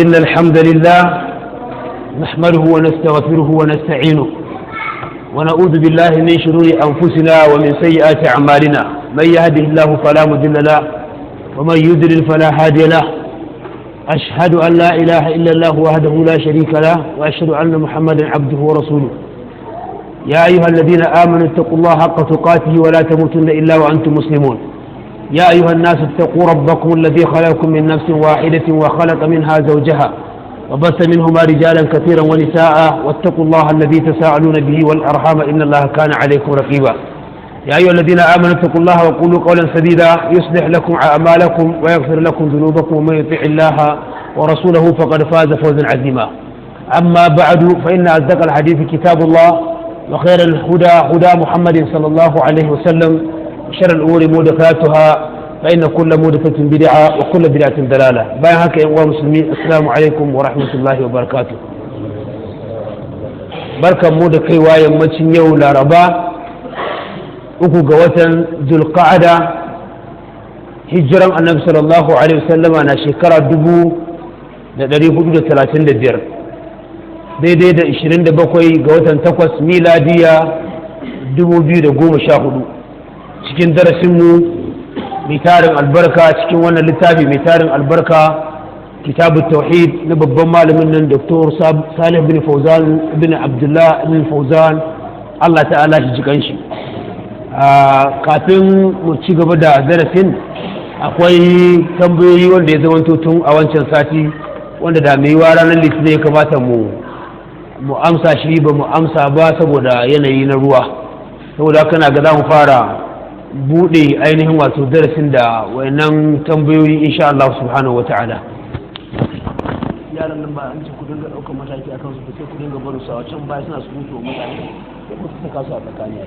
إن الحمد لله نحمده ونستغفره ونستعينه ونعوذ بالله من شرور أنفسنا ومن سيئات أعمالنا من يهده الله فلا مضل له ومن يضلل فلا هادي له أشهد أن لا إله إلا الله وحده لا شريك له وأشهد أن محمدا عبده ورسوله يا أيها الذين آمنوا اتقوا الله حق تقاته ولا تموتن إلا وأنتم مسلمون يا أيها الناس اتقوا ربكم الذي خلقكم من نفس واحدة وخلق منها زوجها وبث منهما رجالا كثيرا ونساء واتقوا الله الذي تساءلون به والأرحام إن الله كان عليكم رقيبا يا أيها الذين آمنوا اتقوا الله وقولوا قولا سديدا يصلح لكم أعمالكم ويغفر لكم ذنوبكم ومن يطع الله ورسوله فقد فاز فوزا عظيما أما بعد فإن أصدق الحديث كتاب الله وخير الهدى هدى محمد صلى الله عليه وسلم شر الأمور محدثاتها فإن كل محدثة بدعة وكل بدعة ضلالة باي هكا يا مسلمين السلام عليكم ورحمة الله وبركاته بركة مودة كي وايا مچن يو لاربا uku ga watan zulqa'ada hijiran annabi sallallahu alaihi wasallama na shekara 1435 daidai da 27 ga watan 8 miladiya 2014 cikin darasinmu mai tarin albarka cikin wannan littafi mai tarin albarka Kitabuttauheed na babban malamin nan Dr. Salih bin Fauzan bin Abdullah bin Fauzan Allah ta'ala shi jikan shi kafin mu ci gaba da darasin akwai tambayoyi wanda ya zama tun a wancan sati wanda da mai wa ranar litinin ya kamata mu amsa shi ba mu amsa ba saboda yanayi na ruwa saboda haka na ga za mu fara bude ainihin wato darasin da wayannan tambayoyi insha Allah subhanahu wata'ala yaran nan ba an ce ku dinga daukar mataki akan su sai ku dinga barin su a can baya suna surutu mutane sai ku saka su a tsakani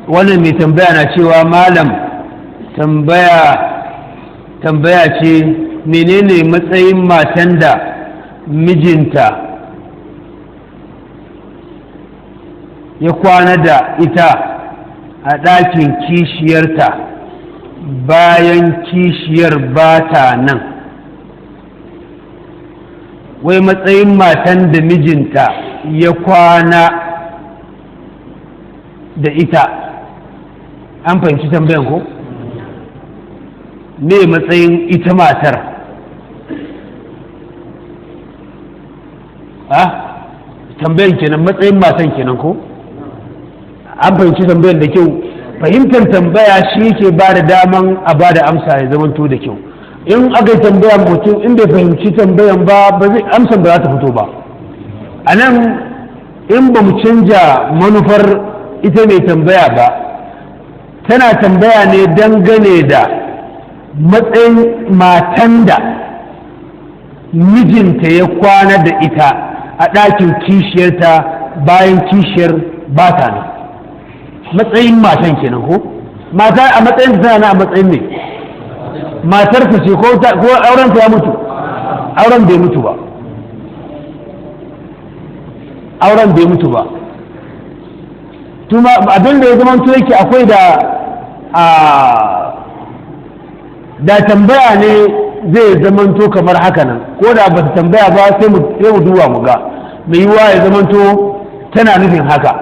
wannan mai tambaya na cewa malam tambaya ce menene matsayin matan da mijinta ya kwana da ita a ɗakin kishiyarta bayan kishiyar bata nan wai matsayin matan da mijinta ya kwana da ita an fahimci tambayan ko me matsayin ita matar tambayan kenan matsayin matan kenan ko an fahimci tambayan da kyau fahimtar tambaya shi ke ba da daman a ba da amsa ya zamanto da kyau in aka yi tambaya mutum in bai fahimci tambayan ba zai amsan ba za ta fito ba a nan in ba mu canja manufar ita mai tambaya ba tana tambaya ne dangane da matsayin matan da mijinta ya kwana da ita a ɗakin kishiyarta bayan kishiyar bata ne matsayin matan kenan ko mata a matsayin tana na a matsayin ne matarsa ce ko aurenta ya mutu auren bai mutu ba auren bai mutu ba tuma abin da ya zama to yake akwai da tambaya ne zai zama to kamar haka nan ko da ba ta tambaya ba sai mu duba mu ga mai yiwuwa ya zama to tana nufin haka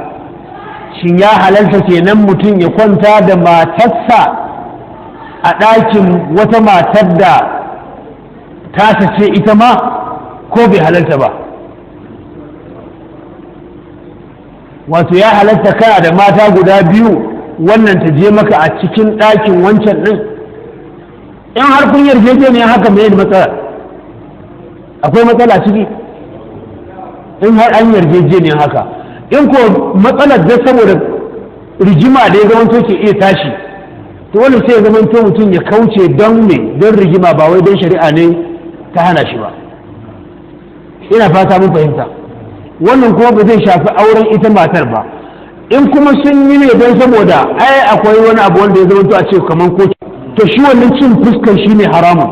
shin ya halarta kenan mutum ya kwanta da matarsa a ɗakin wata matar da ta ce ita ma ko bai halarta ba wato ya halarta kana da mata guda biyu wannan ta je maka a cikin ɗakin wancan ɗin in har kun yarjejeniya haka mai matsala akwai matsala ciki in har an yarjejeniya haka in ko matsalar da saboda rigima da ya zama ke iya tashi to wani sai ya zama mutum ya kauce don me don rigima ba wai don shari'a ne ta hana shi ba ina fata mun fahimta wannan kuma ba zai shafi auren ita matar ba in kuma sun yi ne don saboda ai akwai wani abu wanda ya zama to a ce kamar ko to shi wannan cin fuskar shi ne haramun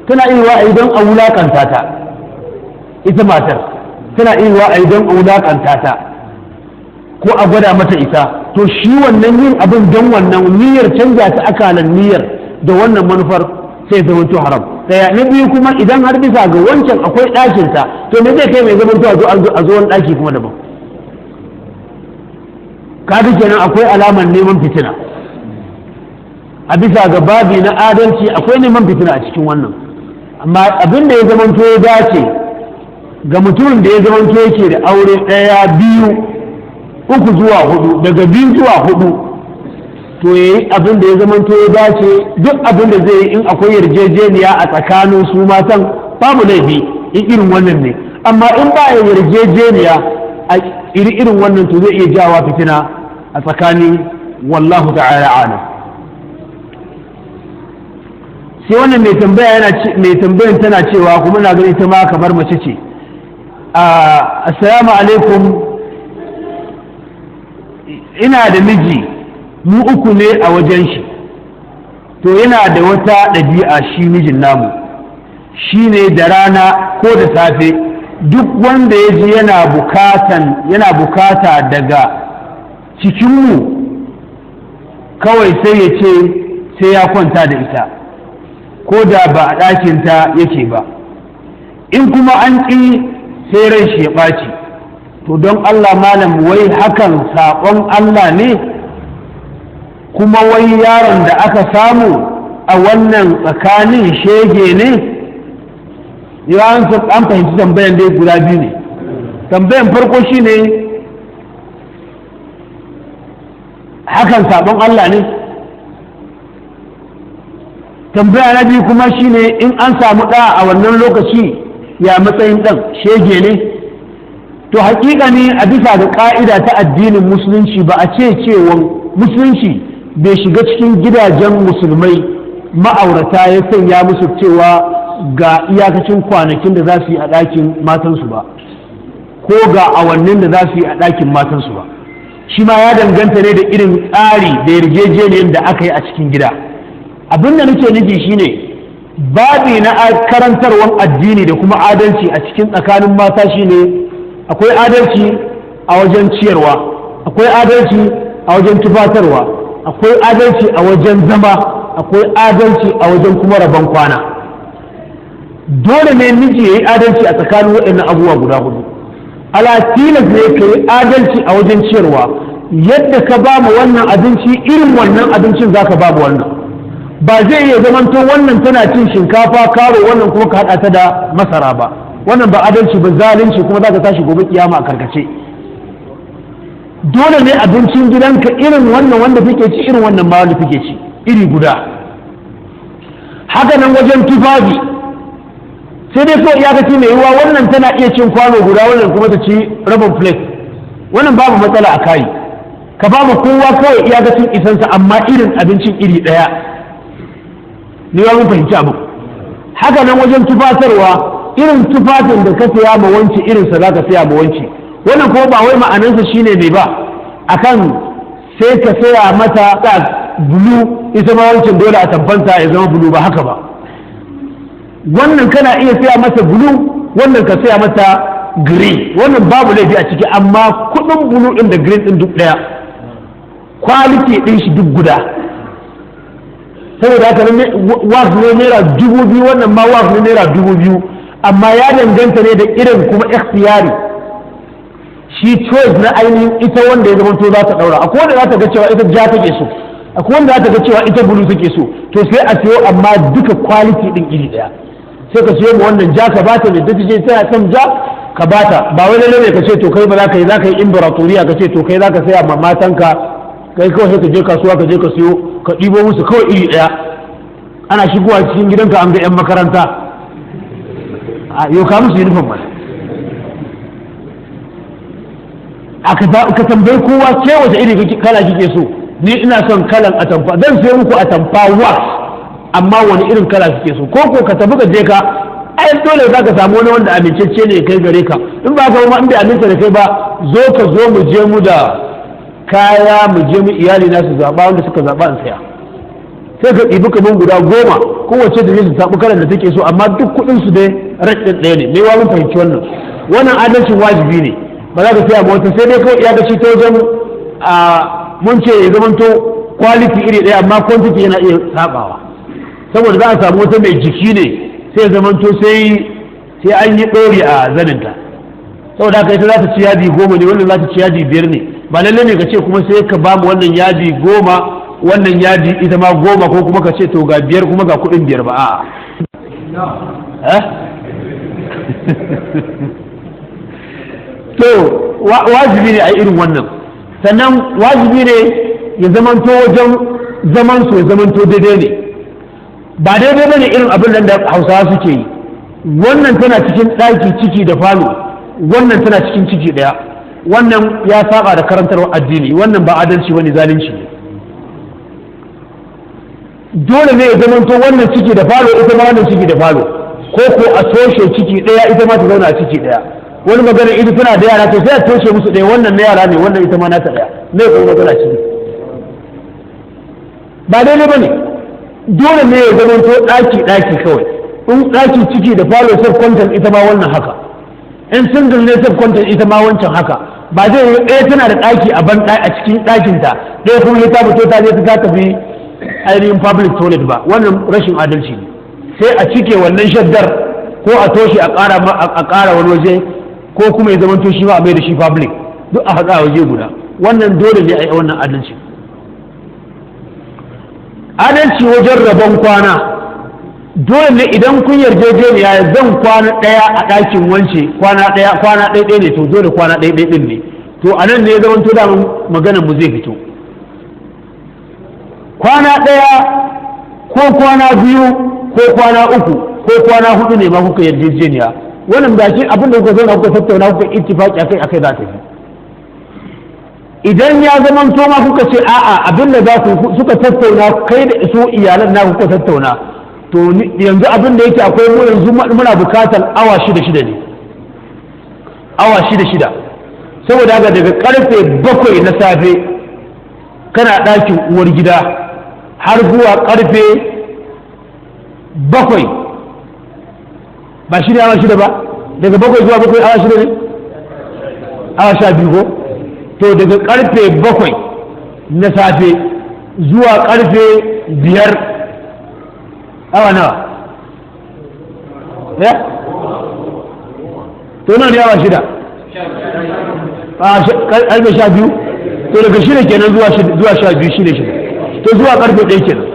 tana iya wa'ayi don a wulakanta ta ita matar tana iya wa'ayi don a wulakanta ta ko a gwada mata ita, to shi wannan yin abin don wannan niyyar canja ta akalan niyyar da wannan manufar sai zama to haram. Daya na biyu kuma idan har bisa ga wancan akwai ɗakinta, to me zai kai mai zaman to a zo wani ɗaki kuma daban. Kaga kenan akwai alamar neman fitina a bisa ga babi na adalci, akwai neman fitina a cikin wannan. Amma abin da ya zamanto ya dace ga mutumin da ya zamanto yake da aure ɗaya biyu uku zuwa hudu, daga biyu zuwa hudu, to ya yi abin da ya zamanto ya dace. Duk abin da zai yi in akwai yarjejeniya a tsakanin su matan babu laifi in irin wannan ne, amma in ba ya yarjejeniya a irin wannan to zai iya jawa fitina a tsakani. Wallahu ta'ala alam. sai wannan mai tambayan tana cewa, kuma na gani ta ma kamar mace ce, assalamu alaikum, ina da miji mu uku ne a wajen shi, to yana da wata ɗabi'a shi mijin namu, shi ne da rana ko da safe duk wanda ya ji yana bukata daga cikinmu kawai sai ya ce sai ya kwanta da ita ko da ba a ɗakinta yake ba, in kuma an ƙi sai rai shi ya ɓaci. To don Allah malam, wai hakan saƙon Allah ne, kuma wai yaron da aka samu a wannan tsakanin shege ne? An fahimci tambayan dai guda biyu ne. Tambayan farko shi ne hakan saƙon Allah ne, tambaya na biyu kuma shi ne in an samu ɗa a wannan lokaci ya matsayin ɗan, shege ne? To hakika ne a bisa da ƙa'ida ta addinin musulunci ba a ce cewa musulunci bai shiga cikin gidajen musulmai ma'aurata ya sanya musu cewa ga iyakacin kwanakin da za su yi a ɗakin matansu ba, ko ga awannin da za su yi a ɗakin matansu ba. Shi ma ya danganta ne da irin tsari da yarjejeniyar da aka yi a cikin gida. Abin da nake nufi shine babi na karantarwar addini da kuma adalci a cikin tsakanin mata shine akwai adalci a wajen ciyarwa, akwai adalci a wajen tufatarwa, akwai adalci a wajen zama, akwai adalci a wajen kuma rabon kwana. Dole ne miji ya yi adalci a tsakanin waɗannan abubuwa guda hudu. Ala tilas ne ka yi adalci a wajen ciyarwa, yadda ka ba mu wannan abinci irin wannan abincin za ka ba mu wannan. Ba zai iya zamanto wannan tana cin shinkafa karo wannan kuma ka haɗa ta da masara ba, wannan ba adalci ba, zalunci, kuma za ka tashi gobe kiyama a karkace. Dole ne abincin gidanka irin wannan wanda kake ci irin wannan ma wanda kake ci iri guda. Haka nan wajen tufafi sai dai kawai iyakaci mai yiwuwa wannan tana iya cin kwano guda wannan kuma ta ci rabin plate, wannan babu matsala a kayi, ka ba mu kowa kawai iyakacin isansa amma irin abincin iri ɗaya. Ni ba mun fahimci abu. Haka nan wajen tufatarwa, irin tufafin da ka saya ma wanci irinsa za ka saya ma wanci, wannan kuma ba wai ma'anarsa shine mai ba akan sai ka saya mata da bulu ita ma wancan dole a tabbanta ya zama bulu, ba haka ba. Wannan kana iya saya mata bulu, wannan ka saya mata green, wannan babu laifi a ciki, amma kudin bulu din da green din duk daya, quality din shi duk guda. Saboda haka wax ne naira 2000, wannan ma wax ne naira 2000, amma ya danganta ne da irin kuma ikhtiyari, shi choice na ainihin ita wanda ya zama to za ta daura. Akwai wanda za ta ga cewa ita ja take so, akwai wanda za ta ga cewa ita bulu take so, to sai a siyo amma duka quality din iri daya. Sai ka siyo mu wannan ja ka bata da take tana son ja ka bata, ba wai lalle ne ka ce to kai ba za ka yi imperatoriya ka ce to kai za ka saya ma matanka, kai kawai sai ka je kasuwa ka je ka siyo ka ɗibo musu kawai iri ɗaya. Ana shigowa cikin gidanka an ga 'yan makaranta, a yau ka musu uniform mana. Ka tambayi kowa ce wace iri kala kike so, ni ina son kalan atamfa, zan sai muku atamfa wax, amma wani irin kala kike so, ko ka tafi ka je ka, ai dole za ka samu wani wanda amincacce ne kai gare ka, in ba ka ma in bai aminta da kai ba, zo ka zo mu je mu da kaya, mu je mu iyali na su zaɓa wanda suka zaɓa in saya. Sai ka ɗibi kaman guda 10, kowace da su zaɓi kalan da take so, amma duk kuɗin su dai rashin ɗaya ne. Me wa mun fahimci wannan adalcin wajibi ne. ba za ka saya ba wata sai dai kawai ya ga shi ta wajen mun ce ya zamanto quality iri ɗaya amma quantity yana iya sabawa saboda za a samu wata mai jiki ne sai ya zamanto sai an yi ɗori a zaninta saboda haka ita za ta ci yadi 10 ne wannan za ta ci yadi 5 ne ba lalle ne ka ce kuma sai ka ba mu wannan yadi 10 wannan yadi ita ma 10 ko kuma ka ce to ga 5 kuma ga kuɗin 5 ba a'a to wajibi ne a irin wannan sannan wajibi ne ya zamanto wajen zaman su ya zamanto daidai ne ba daidai ba ne irin abin da hausawa suke yi wannan tana cikin ɗaki ciki da falo wannan tana cikin ciki ɗaya wannan ya saba da karantarwar addini wannan ba adalci bane zalunci ne dole ne ya zamanto wannan ciki da falo ita ma wannan ciki da falo ko a toshe ciki ɗaya ita ma ta zauna a ciki ɗaya wani magana ita tana da yara to sai a toshe musu ɗaya wannan na yara ne wannan ita ma nata ɗaya ne kuma tana ciki ba daidai ba ne dole ne ya zama to ɗaki kawai in ɗaki ciki da falo sub content ita ma wannan haka in single ne sub content ita ma wancan haka ba zai yi ɗaya tana da ɗaki a cikin ɗakinta ɗaya kuma ta fito ta je ta tafi ainihin public toilet ba wannan rashin adalci ne sai a cike wannan shaddar ko a toshe a ƙara wani waje ko kuma ya zama to shi ma a mai da shi public duk a haɗa waje guda wannan dole ne a yi wannan adalci adalci wajen rabon kwana dole ne idan kun yarjejeniya zan kwana ɗaya a ɗakin wance kwana ɗaya ne to dole kwana ɗaya ɗin ne to a nan ne ya zama to da maganar mu zai fito kwana ɗaya ko kwana biyu ko kwana uku ko kwana hudu ne ma kuka yarjejeniya wannan da shi abin da kuka zauna kuka tattauna kuka ittifaki akai za ta fi idan ya zama to ma kuka ce a'a abin da za ku suka tattauna kai da su iyalan na kuka tattauna to yanzu abin da yake akwai mu yanzu muna bukatar awa 6 ne awa 6 saboda haka daga karfe 7 na safe kana ɗakin uwar gida har zuwa karfe 7 ba shi ne awa 6 ba daga 7 zuwa 7 awa 6 ne awa 12 ko to daga karfe 7 na safe zuwa karfe 5 awa nawa ya to nan ne awa 6 karfe 12 to daga 6 kenan zuwa 12 shi ne 6 to zuwa karfe 1 kenan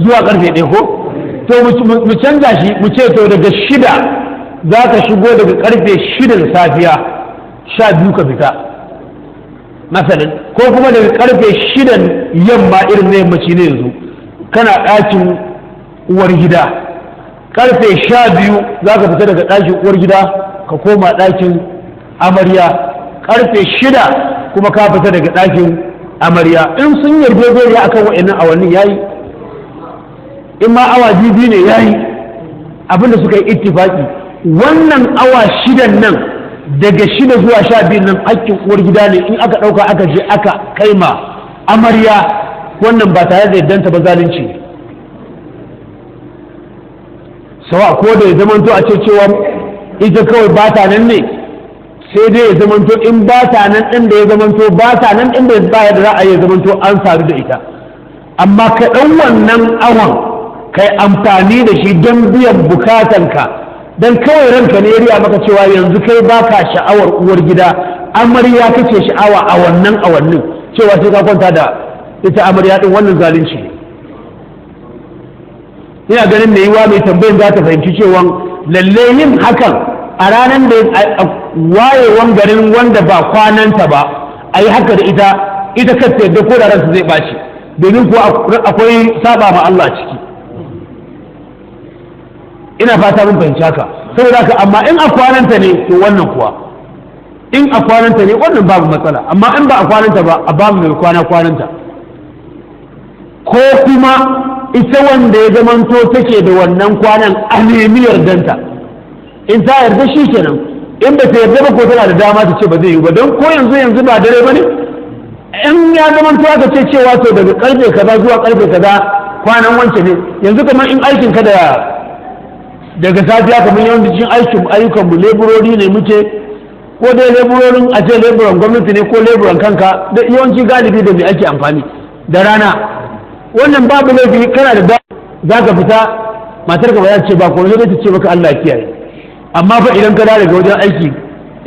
zuwa karfe 1 ko to mu canza shi mu ce to daga 6 za ka shigo daga karfe 6 da safiya 12 ka fita masalan ko kuma daga karfe 6 yamma irin na yammaci ne yanzu kana ɗakin uwar gida karfe 12 za ka fita daga ɗakin uwar gida ka koma ɗakin amarya karfe 6 kuma ka fita daga ɗakin amarya in sun yarjejeniya akan wa'annan awannin yayi in ma awa biyu ne yayi abinda suka yi ittifaki wannan awa 6 nan daga 6 zuwa 12 nan hakkin uwar gida ne in aka ɗauka aka je aka kai ma amarya wannan ba tare da yaddanta ba zalunci ne sawa ko da ya zamanto a ce cewa ita kawai ba ta nan ne sai dai ya zamanto in ba ta nan ɗin da ya zamanto ba ta nan ɗin da ya da ra'ayi ya zamanto an sadu da ita amma ka ɗan wannan awan kai amfani da shi don biyan bukatanka don kawai ranka ne ya riya maka cewa yanzu kai baka sha'awar uwar gida amarya kace sha'awa a wannan awannin cewa sai ka kwanta da ita amarya din wannan zalunci ne ina ganin mai yiwa mai tambayin za ta fahimci cewa lalle yin hakan a ranar da wayewan garin wanda ba kwananta ba a yi haka da ita kasta yadda ko da ransa zai ɓaci domin ko akwai saba ma Allah ciki ina fata mun fahimci haka saboda haka amma in a kwananta ne to wannan kuwa in a kwananta ne wannan babu matsala amma in ba a kwananta ba a babu mai kwananta ko kuma ita wanda ya zamanto take da wannan kwanan a nemi yardanta in ta yarda shi kenan in ba ta yarda ba ko tana da dama ta ce ba zai yi ba don ko yanzu ba dare ba ne in ya zamanto aka ce cewa to daga karfe kaza zuwa karfe kaza kwanan wance ne yanzu kamar in aikin ka daga safiya kamar yawancin ayyukan mu leburori ne muke ko dai leburorin a ce leburan gwamnati ne ko leburan kanka da yawanci galibi da me ake amfani da rana. Wannan babu laifi, kana da za ka fita matar ka ba za ta ce ba ko sai ta ce maka Allah ya kiyaye. Amma fa idan ka dawo daga wajen aiki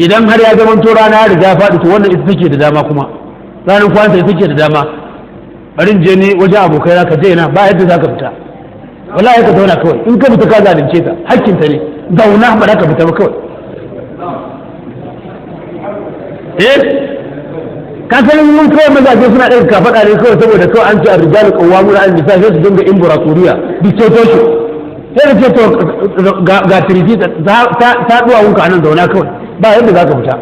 idan har ya zama to rana ya riga ya faɗi to wannan ita take da dama, kuma ranar kwanata ita take da dama. Barin je ne wajen abokai na ka je na ba yadda za ka fita, wallahi ka zauna kawai. In ka fita ka zalunce ta, hakkinta ne, zauna ba za ka fita ba kawai. Ka san mun kawai mazaje suna ɗaga kafaɗa ne kawai saboda kawai an ce a rijalu qawwamun 'ala an-nisa sai su dinga imburatoriya dictatorship. Sai da ce to ga tiriti ta duwa wunka anan zauna kawai, ba yadda za ka fita.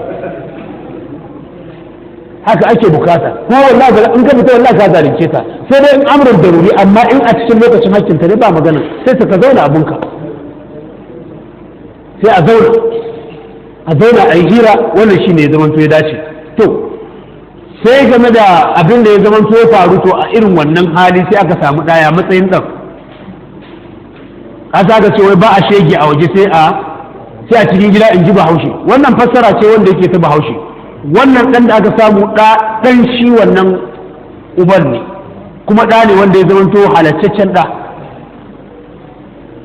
Haka ake bukata, kuma wallahi in ka fita wallahi ka zalunce ta, sai dai in amrun daruri, amma in a cikin lokacin hakkinta ne ba magana, sai ka zauna abunka, sai a zauna a yi hira. Wannan shine ya zamanto ya dace. To sai game da abin da ya zamanto ya faru, to a irin wannan hali sai aka samu ɗaya matsayin ɗan. Asa ga ce wai ba a shege a waje sai a cikin gida, in ji Bahaushe. Wannan fassara ce wanda yake ta Bahaushe. Wannan ɗan da aka samu ɗan shi wannan uban ne, kuma ɗa ne wanda ya zamanto halattaccen ɗa.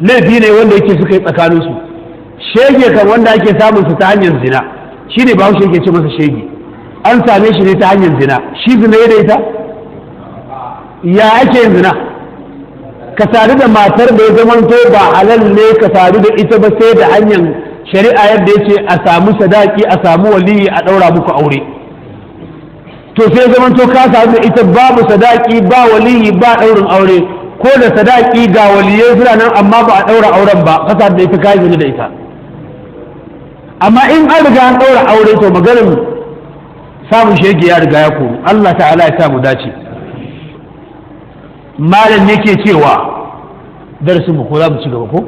Laifi ne wanda yake suka yi tsakaninsu. Shege kan wanda ake samun su ta hanyar zina, shi ne Bahaushe yake ce masa shege. An same shi ne ta hanyar zina. Shi zina ya daita? Ya ake yin zina? Ka sadu da matar da ya zamanto ba halal ne ka sadu da ita ba sai da hanyar shari'a, yadda ya ce a samu sadaki, a samu waliyi, a ɗaura muku aure. To sai zamanto ka sadu da ita babu sadaki, ba waliyi, ba ɗaurin aure, ko da sadaki ga waliyai suna nan amma ba a ɗaura auren ba, ka sadu da ita, ka yi zina da ita. Amma in an riga an ɗaura aure to maganin samun shege ya riga ya koru. Allah ta'ala ya samu dace. Malam yake cewa darasin mu ko za mu ci gaba ko?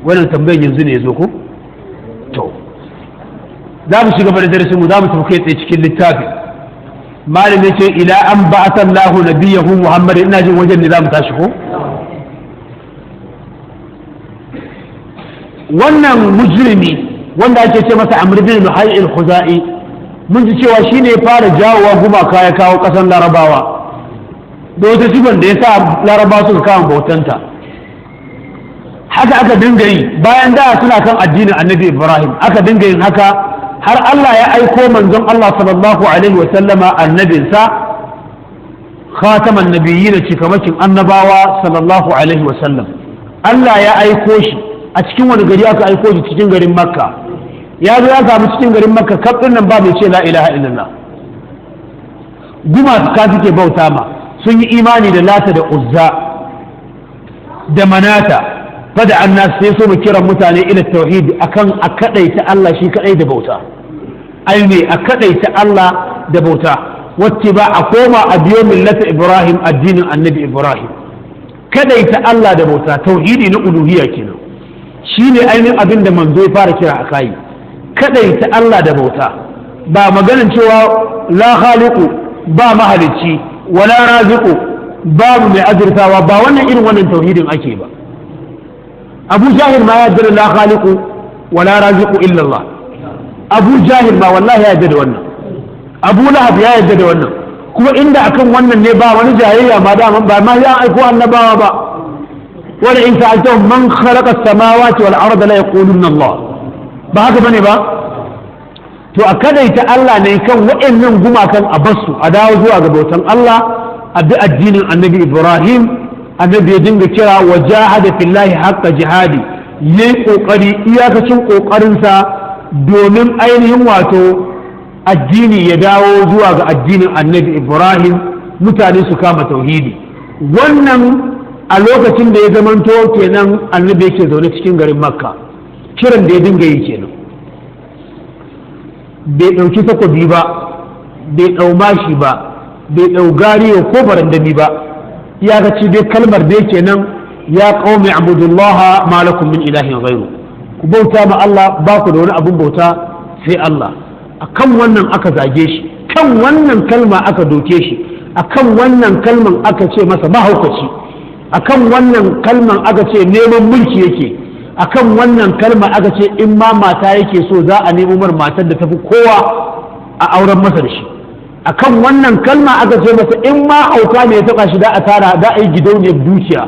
Wannan tambayar yanzu ne ya zo ko? To za mu ci gaba da darasin mu, za mu tafi kai tsaye cikin littafin. Malam yace ila an ba'atha Allahu nabiyahu Muhammad, ina jin wajen ne za mu tashi ko? Wannan mujrimi wanda ake ce masa Amr bin Luhay al-Khuzai, mun ji cewa shine ya fara jawowa gumaka ya kawo kasan Larabawa, da wata sifan da ya sa Larabawa suka kawo bautanta. Haka aka dinga yi bayan da suna kan addinin Annabi Ibrahim, aka dinga yin haka har Allah ya aiko manzon Allah sallallahu alaihi wa sallama annabinsa, khataman nabiyyin, cikamakin annabawa sallallahu alaihi wa sallam. Allah ya aiko shi a cikin wani gari? Aka aiko shi cikin garin Makka. Ya zo ya samu cikin garin Makka kafin nan ba mai ce la ilaha illallah. Gumaka suke bauta ma, sun yi imani da Lata da Uzza da Manata. Fada annas sai so mu kiran mutane ila tauhid, akan a kadaita Allah shi kadai da bauta. Ai ne a kadaita Allah da bauta, wacce ba a koma a biyo millata Ibrahim, addinin Annabi Ibrahim. Kadaita Allah da bauta, tauhidi na uluhiyya kenan. Shine ainihin abin da manzo ya fara kira a kai. Kadaita Allah da bauta, ba maganin cewa la khaliqu, ba mahalicci, wala raziqu, babu mai azurtawa, ba wannan irin wannan tauhidin ake ba. Abu Jahil ma ya yarda la khaliqu wala raziqu illa Allah. Abu Jahil ma wallahi ya yarda da wannan. Abu Lahab ya yarda da wannan. Kuma inda akan wannan ne ba wani jayayya ma da ba ma ya aiko annabawa ba. Wala in sa'altahum man khalaqa as-samawati wal arda la yaquluna Allah. Ba haka bane ba? To a kadaita Allah ne kan waɗannan gumakan a basu, a dawo zuwa ga bautan Allah, a bi addinin Annabi Ibrahim. Annabi ya dinga kira wa jahada fillahi haqqa jihadi, yayi kokari iyakacin kokarinsa domin ainihin wato addini ya dawo zuwa ga addinin Annabi Ibrahim, mutane su kama tauhidi. Wannan a lokacin da ya zamanto kenan Annabi yake zaune cikin garin Makka, kiran da ya dinga yi kenan. Bai ɗauki takobi ba, bai ɗau mashi ba, bai ɗau gariyo ko barandami ba, ya ga ci dai kalmar da yake nan, ya qaumi abudullaha ma lakum min ilahin ghairu, ku bauta ma Allah, ba ku da wani abun bauta sai Allah. Akan wannan aka zage shi, kan wannan kalma aka doke shi, akan wannan kalman aka ce masa mahaukaci, akan wannan kalman aka ce neman mulki yake, akan wannan kalma aka ce in ma mata yake so za a nemo mar matar da tafi kowa a auren masa da shi. Akan wannan kalma aka ce masa in ma hauka ne ya taba shi da a tara da a yi gidauniyar dukiya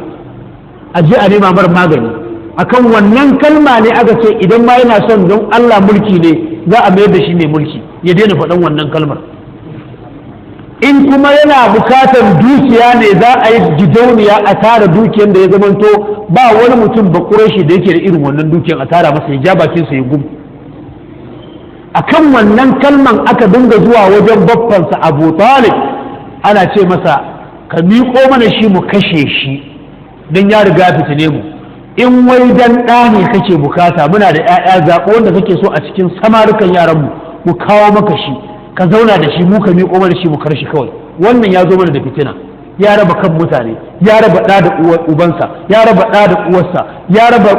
a je a nema mar magani. Akan wannan kalma ne aka ce idan ma yana son don Allah mulki ne za a mayar da shi mai mulki ya daina faɗan wannan kalmar. In kuma yana bukatar dukiya ne za a yi gidauniya a tara dukiyar da ya zamanto ba wani mutum ba Quraishi da yake da irin wannan dukiyar a tara masa ya ja bakin sa ya gum. Akan wannan kalman aka dinga zuwa wajen baffansa Abu Talib ana ce masa ka miƙo mana shi mu kashe shi don ya riga fitine mu. In wai dan ɗa ne kake bukata muna da 'ya'ya zaɓo wanda kake so a cikin samarukan yaranmu mu kawo maka shi ka zauna da shi mu ka miƙo mana shi mu karshe kawai. Wannan ya zo mana da fitina, ya raba kan mutane, ya raba ɗa da ubansa, ya raba ɗa da uwarsa, ya raba.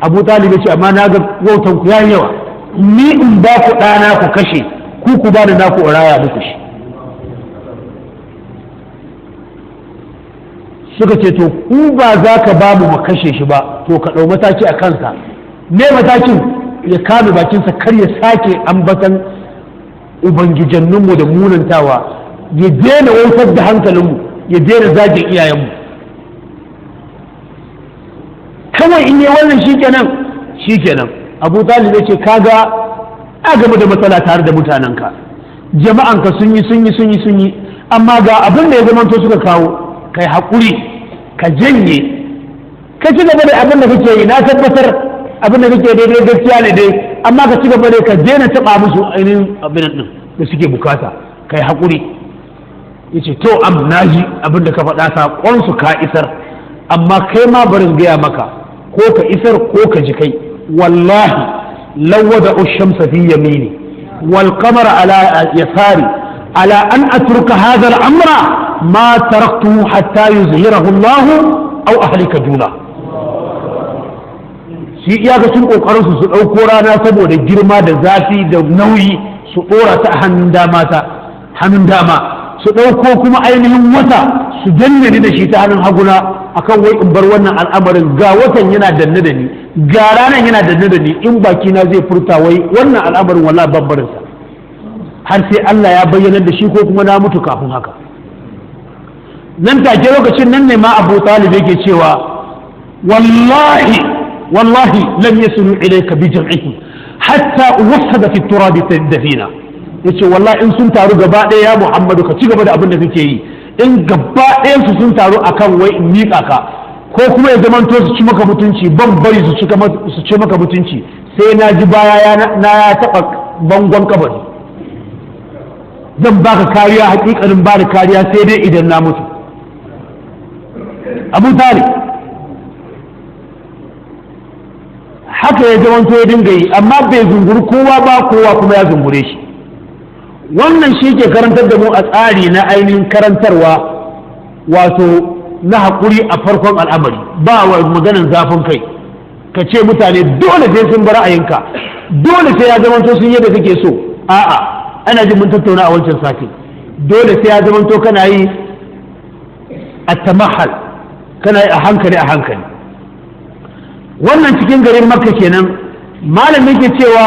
Abu Talib ya ce amma na ga wautan ku yayi yawa, ni in ba ku ɗana ku kashe ku ba da naku raya muku shi. Suka ce to ku ba za ka ba mu kashe shi ba to ka ɗau mataki a kansa. Ne matakin? Ya kame bakinsa kar ya sake ambatan ubangijanninmu da munantawa, ya daina wautar da hankalinmu, ya daina zagin iyayenmu. Kawai in yi wannan shikenan. Abu Talib ya ce kaga a game da matsala tare da mutanenka, jama'anka sun yi amma ga abin da ya zamanto suka kawo, kai haƙuri ka janye ka ci gaba da abin da kake yi. Na tabbatar abin da kake daidai gaskiya ne dai, amma ka ci gaba da ka daina taɓa musu ainihin abin din da suke bukata, kai haƙuri. Yace to am naji abin da ka faɗa saƙon su ka isar, amma kai ma barin gaya maka ko ka isar ko ka ji kai. Wallahi lawada ushamsa fi yamini wal qamara ala yasari ala an atruka hadha al-amra ma taraktuhu hatta yuzhirahu Allah aw ahlika duna. Shi iyakacin kokarin su dauko rana saboda girma da zafi da nauyi su dora ta hannun dama su dauko kuma ainihin wata su danne ni da shi ta hannun haguna akan wai in bar wannan al'amarin. Ga watan yana danne da ni, ga ranan yana danne da ni, in baki na zai furta wai wannan al'amarin wallahi babbarinsa har sai Allah ya bayyana da shi ko kuma na mutu kafin haka. Nan take lokacin nan ne ma Abu Talib yake cewa wallahi lam yasulu ilayka bi jam'ihi hatta uwassada fi turabi tadfina. Yace wallahi in sun taru gaba ɗaya ya Muhammadu ka ci gaba da abin da kake yi, in gaba ɗayan su sun taru akan wai in miƙa ka ko kuma ya zamanto su ci maka mutunci, ban bari su ci maka mutunci sai na ji baya na ya taɓa bangon kabari. Zan baka kariya, hakikanin ba da kariya sai dai idan na mutu. Abu Talib haka ya zamanto ya dinga yi, amma bai zunguri kowa ba, kowa kuma ya zungure shi. Wannan shi ke karantar da mu a tsari na ainihin karantarwa, wato na haƙuri a farkon al'amari, ba wa maganan zafin kai ka ce mutane dole sai sun bar ra'ayinka, dole sai ya zamanto sun yadda kake so. A'a, ana jin mun tattauna a wancan sati, dole sai ya zamanto kana yi a tamahal, kana yi a hankali. Wannan cikin garin Makka kenan. Malamin ke cewa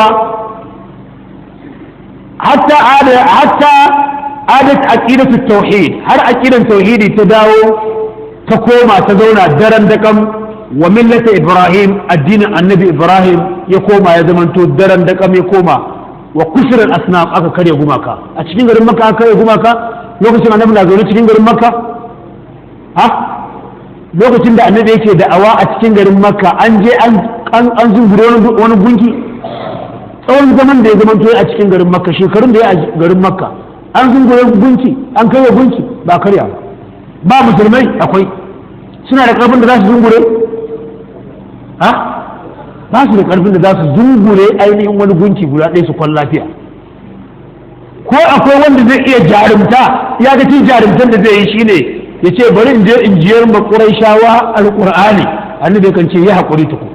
hatta adat aqidatu tauhid, har aqidan tauhidi ta dawo ta koma ta zauna daren dakam wa millata Ibrahim, addinin annabi Ibrahim ya koma ya zamanto daren dakam ya koma wa kusurin asnam, aka karya gumaka a cikin garin Makka. Aka karya gumaka lokacin annabi na zaune cikin garin Makka. Lokacin da annabi yake da'awa a cikin garin Makka an je an zungure wani gunki. Tsawon zaman da ya zamanto a cikin garin Makka, shekarun da ya a garin Makka, an zungure gunki, an kai wa gunki ba karya ba. Musulmai akwai suna da karfin da za su zungure, ba su da karfin da za su zungure ainihin wani gunki guda ɗaya su kwan lafiya. Ko akwai wanda zai iya jarumta, ya ga cin jarumtan da zai yi shine ya ce bari in je in jiyar ma Qurayshawa alqur'ani. Annabi kan ce ya haƙuri tuku.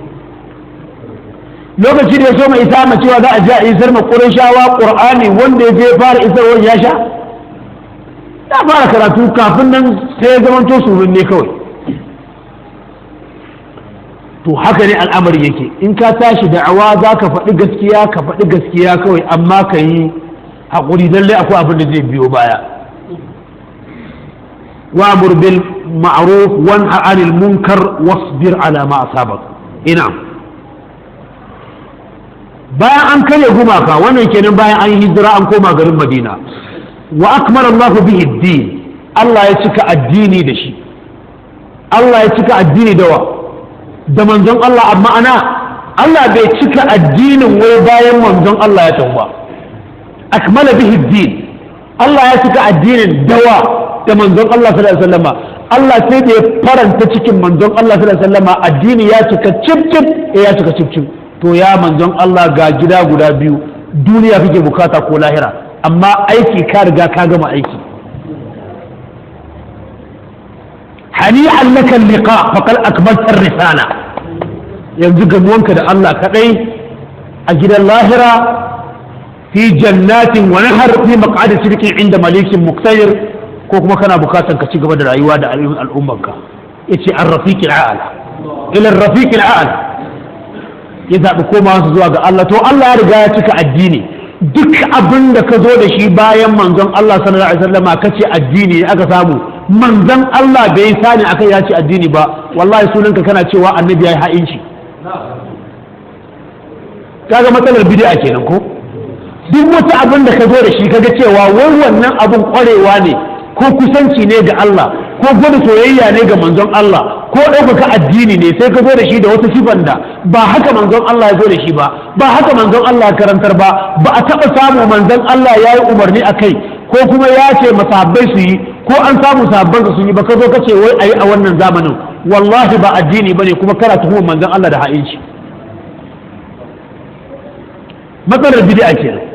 Lokaci da ya so mai isa cewa za a ji a isar ma Qurayshawa qur'ani, wanda ya je fara isarwar ya sha, ya fara karatu kafin nan sai ya zamanto surun ne kawai. to haka ne al'amari yake in ka tashi da'awa za ka faɗi gaskiya kawai amma ka yi haƙuri lallai akwai abin da zai biyo baya wa'mur bil ma'ruf wanha 'anil munkar wasbir 'ala ma asabak ina bayan an karya gumaka wannan kenan bayan an yi hijira an koma garin Madina wa akmala Allahu bihi ad-din Allah ya cika addini da shi Allah ya cika addini da manzon Allah amma ana Allah bai cika addinin wai bayan manzon Allah ya tafi ba akmala bihi ad-din Allah ya cika addinin da manzon Allah sallallahu alaihi wasallam Allah sai da ya faranta cikin manzon Allah sallallahu alaihi wasallam addini ya cika cip to ya manzon Allah ga gida guda biyu duniya kake bukata ko lahira amma aiki ka riga ka gama aiki hani'an laka liqa faqad akmalta ar-risala yanzu gamuwanka da Allah kadai a gidan lahira fi jannatin wa nahar fi maq'adi sidqin inda malikin muqtadir ko kuma kana bukatan ka ci gaba da rayuwa da al'ummarka yace ar-rafiqil a'la ila ar-rafiqil a'la ya zaɓi komawa su zuwa ga Allah to Allah ya riga ya cika addini duk abin da ka zo da shi bayan manzon Allah sallallahu alaihi wasallam ka ce addini aka samu manzon Allah bai sani akai ya ce addini ba wallahi sunanka kana cewa annabi yayi ha'inci kaga matsalar bid'a kenan ko duk wata abin da ka zo da shi kaga cewa wai wannan abin kwarewa ne ko kusanci ne ga Allah ko gwada soyayya ne ga manzon Allah ko ɗaukaka addini ne sai ka zo da shi da wata sifan da ba haka manzon Allah ya zo da shi ba haka manzon Allah ya karantar ba a taɓa samu manzon Allah ya yi umarni a kai ko kuma ya ce masahabbai su yi ko an samu sahabban sun yi ba ka zo ka ce wai a yi a wannan zamanin wallahi ba addini ba ne kuma kana tuhumar manzon Allah da ha'inci matsalar bid'a kenan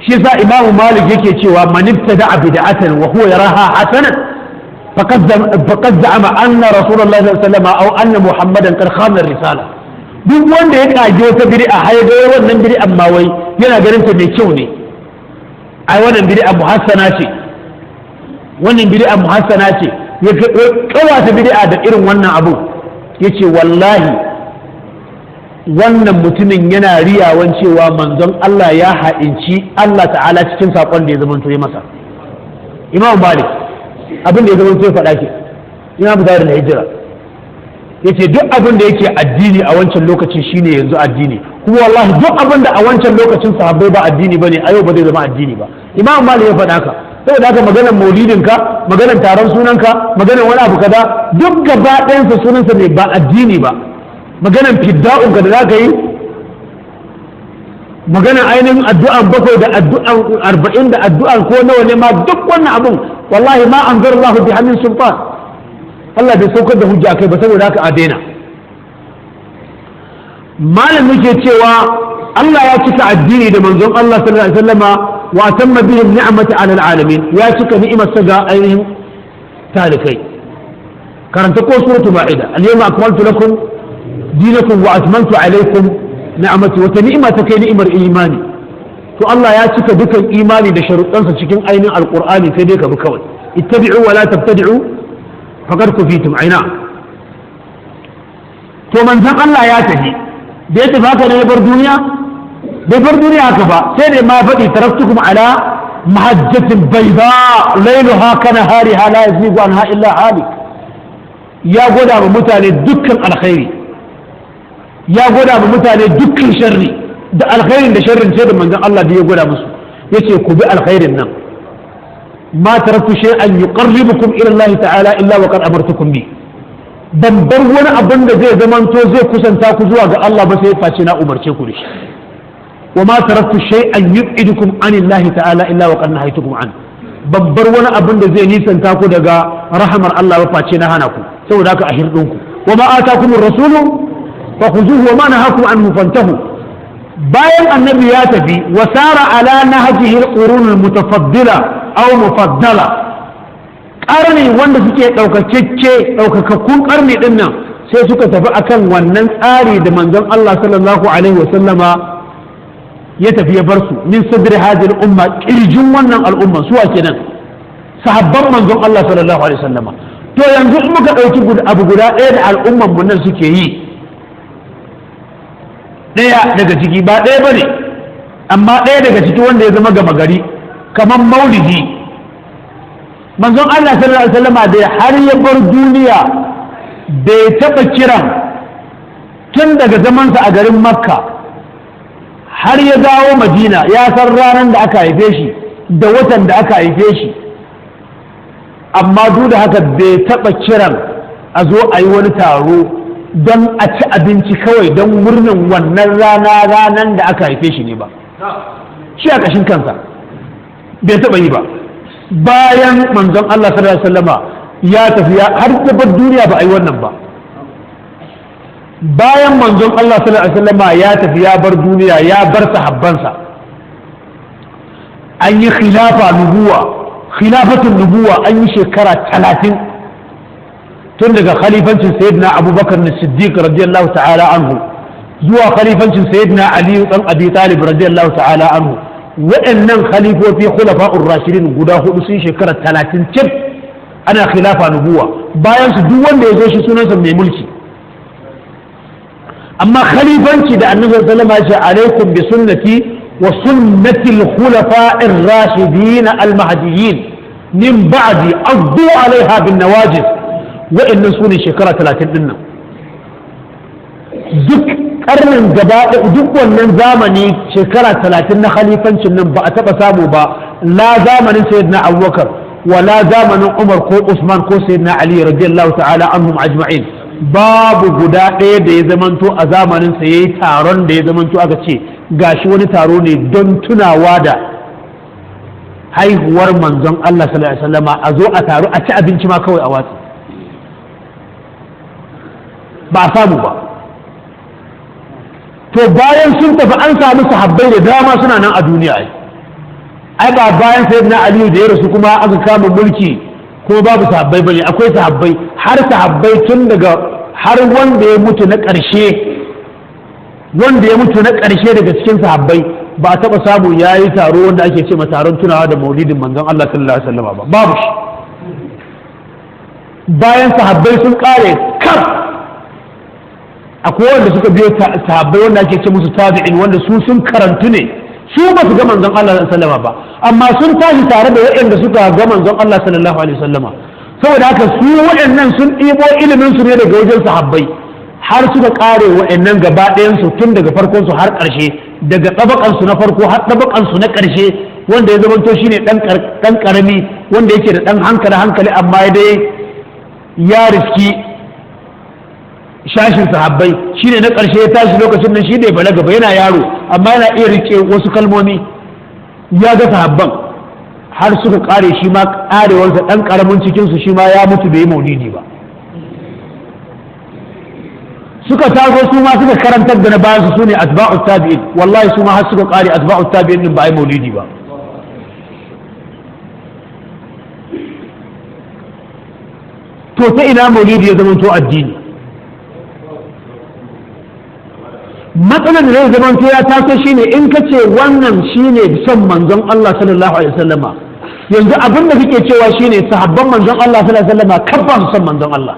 shi yasa imamu malik yake cewa man ibtada'a bid'atan wa huwa yaraha hasanan faqad za'ama anna rasulullahi sallallahu alaihi wasallam aw anna muhammadan qad khana ar-risala duk wanda ya kage wata bid'a har ga wannan bid'a ma wai yana ganin ta mai kyau ne ai wannan bid'a muhassana ce wannan bid'a muhassana ce ya kawata bid'a da irin wannan abu yace wallahi wannan mutumin yana riyawan cewa manzon Allah ya ha'inci Allah ta'ala cikin sakon da ya zama ya masa imam malik abin da ya zama ya faɗa ke imam da hijira yace duk abin da yake addini a wancan lokaci shine yanzu addini kuma wallahi duk abin da a wancan lokacin sahabbai ba addini bane a yau ba zai zama addini ba imam malik ya faɗa haka saboda haka maganar maulidin ka maganar taron sunanka maganar wani abu kaza duk gaba ɗayansa sunansa ne ba addini ba maganan fidda'un ka da za ka yi maganan ainihin addu'an bakwai da addu'an 40 da addu'an ko nawa ne ma duk wannan abun wallahi ma an zara Allah bi hannun sultan Allah bai saukar da hujja kai ba saboda haka a daina malam yake cewa Allah ya cika addini da manzon Allah sallallahu alaihi wasallama wa tamma bihi ni'mata 'ala alamin ya cika ni'imarsa ga ainihin talikai karanta ko suratul ma'ida al-yawma akmaltu lakum dinakum wa atmamtu alaykum ni'mati wa ni'mata kai ni'mar imani to Allah ya cika dukan imani da sharuɗansa cikin ainihin alqur'ani sai dai ka bi kawai ittabi'u wa la tabtadi'u faqad kufitum aina to manzon Allah ya tafi da ya tafi haka ne ya bar duniya bai bar duniya haka ba sai dai ma faɗi taraktukum ala mahajjatin bayda laylaha kanahariha la yazighu anha illa halik ya gwada wa mutane dukkan alkhairi ya gwada wa mutane dukkan sharri da alkhairin da sharrin sai da manzon Allah da ya gwada musu yace ku bi alkhairin nan ma taraktu shay'an yuqarribukum ila Allah ta'ala illa wa qad amartukum bi ban bar wani abin da zai zamanto zai kusanta ku zuwa ga Allah ba sai face na umarce ku da shi wa ma taraktu shay'an yub'idukum an Allah ta'ala illa wa qad nahaytukum an ban bar wani abin da zai nisanta ku daga rahamar Allah ba face na hana ku saboda haka a hirdinku wa ma atakumur rasulu فخذوه وما نهاكم عنه فانتهوا bayan annabi ya tafi wasara ala nahjihi alqurun almutafaddila aw mufaddala karni wanda suke daukakakkun karni din nan sai suka tafi akan wannan tsari da manzon Allah sallallahu alaihi wasallama ya tafi ya bar su min sadri hadhihi al-umma kirjin wannan al'umma suwa kenan sahabban manzon Allah sallallahu alaihi wasallama to yanzu in muka ɗauki abu guda ɗaya da al'umman mu nan suke yi, ɗaya daga ciki ba ɗaya bane amma ɗaya daga ciki wanda ya zama gama gari kamar maulidi. Manzon Allah sallallahu alaihi wasallam da har ya bar duniya bai taɓa kiran tun daga zamansa a garin Makka har ya dawo Madina ya san ranar da aka haife shi da watan da aka haife shi, amma duk da haka bai taɓa kiran a zo a yi wani taro don a ci abinci kawai don murnin wannan ranar da aka haife shi ne ba. Shi a ƙashin kansa bai taɓa yi ba. Bayan manzon Allah sallallahu alaihi wasallama ya tafi har tabbar duniya ba a yi wannan ba. Bayan manzon Allah sallallahu alaihi wasallama ya tafi ya bar duniya ya bar sahabbansa, an yi khilafatun nubuwa an yi shekara 30 tun daga khalifancin sayyidina Abubakar as-Siddiq radiyallahu ta'ala anhu zuwa khalifancin sayyidina Ali dan Abi Talib radiyallahu ta'ala anhu. Waɗannan khalifofi khulafa'ur rashidin guda hudu sun shekara 30 cif ana khilafa nubuwa, bayan su duk wanda ya zo shi sunansa mai mulki. amma khalifanci da annabi sallallahu alaihi wasallam ya ce alaikum bi sunnati wa sunnati al-khulafa'ir rashidin al-mahdiyyin min ba'di addu alaiha bin nawajiz. wa'annan sune shekara 30 din nan, duk karnin gaba duk wannan zamani shekara 30 na khalifancin nan ba a taba samu ba, la zamanin sayyidina Abubakar wala zamanin Umar ko Usman ko sayyidina Ali radiyallahu ta'ala anhum ajma'in. Babu guda ɗaya da ya zamanto a zamanin sa yayi taron da ya zamanto aka ce gashi wani taro ne don tunawa da haihuwar manzon Allah sallallahu alaihi wasallama, a zo a taro a ci abinci ma kawai a watsi, ba a samu ba. To bayan sun tafi an samu sahabbai da dama suna nan a duniya ai ba bayan sayyidina Ali da ya rasu kuma aka kama mulki ko babu sahabbai bane, akwai sahabbai, har sahabbai tun daga har wanda ya mutu na ƙarshe daga cikin sahabbai ba a taɓa samu ya yi taro wanda ake ce ma taron tunawa da maulidin manzon Allah sallallahu alaihi wasallam ba, babu shi. Bayan sahabbai sun ƙare kaf, akwai wanda suka biyo sahabbai wanda ake ce musu tabi'in, wanda su sun karantu ne, su ba su ga manzon Allah sallallahu alaihi wasallam ba, amma sun tashi tare da waɗanda suka ga manzon Allah sallallahu alaihi wasallam. Saboda haka su waɗannan sun ɗibo ilimin su ne daga wajen sahabbai har suka ƙare waɗannan gaba ɗayan su tun daga farkon su har ƙarshe, daga tabakan su na farko har tabakan su na ƙarshe, wanda ya zamanto shine dan karami wanda yake da dan hankali amma dai ya riski shashin sahabbai, shine na ƙarshe ya tashi lokacin nan shine balaga ba, yana yaro amma yana iya rike wasu kalmomi, ya ga sahabban har suka ƙare, shi ma ƙarewarsa ɗan ƙaramin cikinsu shi ma ya mutu bai yi maulidi ba. Suka taso su ma suka karantar da na bayansu su ne asba'u tabi'in, wallahi su ma har suka ƙare asba'u tabi'in din ba a yi maulidi ba. To ta ina maulidi ya zama to addini? Matsalar da zai zama to ya taso shine in ka ce wannan shine son manzon Allah sallallahu alaihi wasallama, yanzu abin da kake cewa shine sahabban manzon Allah sallallahu alaihi wasallama kan ba su son manzon Allah.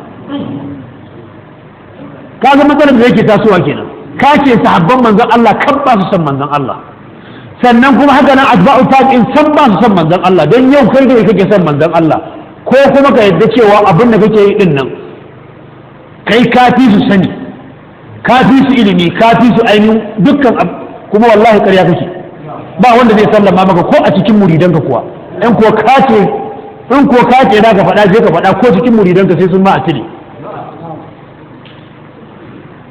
Kaga matsalar da yake tasowa kenan, ka ce sahabban manzon Allah kan ba su son manzon Allah, sannan kuma haka nan asba'u tabi'in san ba su son manzon Allah, don yau kai da kake son manzon Allah, ko kuma ka yadda cewa abin da kake yi din nan kai ka fi su sani, ka fi su ilimi, ka fi su ainihin dukkan kuma wallahi ƙarya kake, ba wanda zai sallama maka ko a cikin muridanka kuwa. In ko ka ce za ka faɗa je ka faɗa, ko cikin muridanka sai sun ma a cire,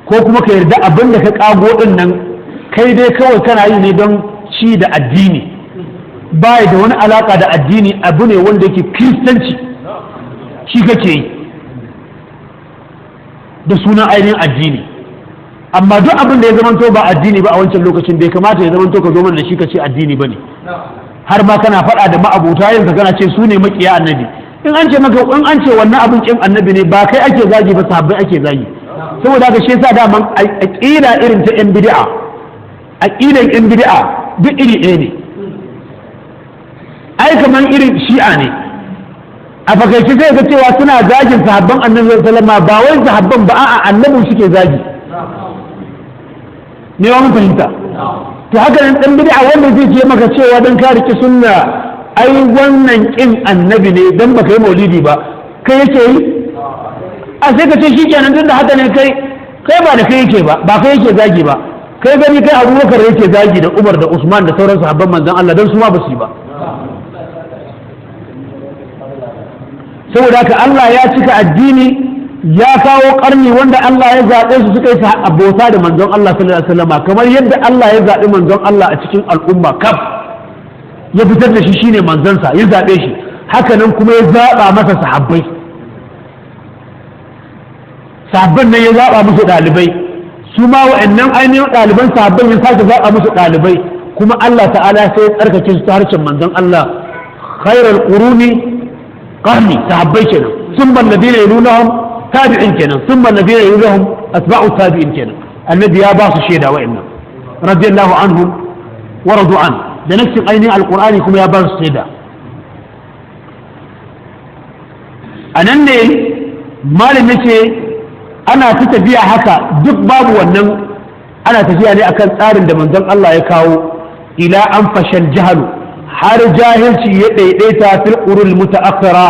ko kuma ka yarda abin da ka ƙago din nan kai dai kawai kana yi ne don ci da addini, baya da wani alaka da addini, abu ne wanda yake kiristanci shi kake yi da sunan ainihin addini. Amma duk abin da ya zamanto ba addini ba a wancan lokacin bai kamata ya zamanto ka zo mana da shi ka ce addini ba ne, har ma kana faɗa da ma'abuta yanka kana ce su ne makiya annabi. In an ce maka in an ce wannan abin kin annabi ne ba kai ake zagi ba, sahabbai ake zagi. Saboda haka shi yasa daman aqida irin ta yan bid'a, aqidan yan bid'a duk iri ɗaya ne. Ai kaman irin shi'a ne, a fakaice zai ga cewa suna zagin sahabban annabi sallallahu alaihi wasallam ba wai sahabban ba a'a annabi suke zagi ne wa mun fahimta to haka nan dan bid'a wanda zai ce maka cewa dan ka riki sunna ai wannan kin annabi ne dan baka yi maulidi ba kai yake yi a sai ka ce shikenan tunda haka ne kai ba da kai yake ba kai yake zagi ba kai gani kai Abubakar yake zagi da Umar da Usman da sauran sahabban manzon Allah dan su ma ba su yi ba saboda haka Allah ya cika addini ya kawo karni wanda Allah ya zaɓe su suka yi abota da manzon Allah sallallahu alaihi wasallam kamar yadda Allah ya zaɓi manzon Allah a cikin al'umma kaf ya fitar da shi shine manzansa ya zaɓe shi haka nan kuma ya zaɓa masa sahabban nan ya zaɓa musu ɗalibai su ma wa'annan ainihin ɗaliban sahabban ya sake zaɓa musu ɗalibai kuma Allah ta'ala sai ya tsarkake su ta harshen manzon Allah khairul quruni qarni sahabbai kenan thumma alladhina yalunahum tabi'in kenan thumma alladhina yalunahum atba'u tabi'in kenan annabi ya ba su shaida wa'annan radiyallahu anhum wa radu an da nafsin ainihin alqur'ani kuma ya ba su shaida anan ne malam yace ana ta tafiya haka duk babu wannan ana tafiya ne akan tsarin da manzon Allah ya kawo ila an fashal jahalu har jahilci ya daidaita fil qurul mutaakhira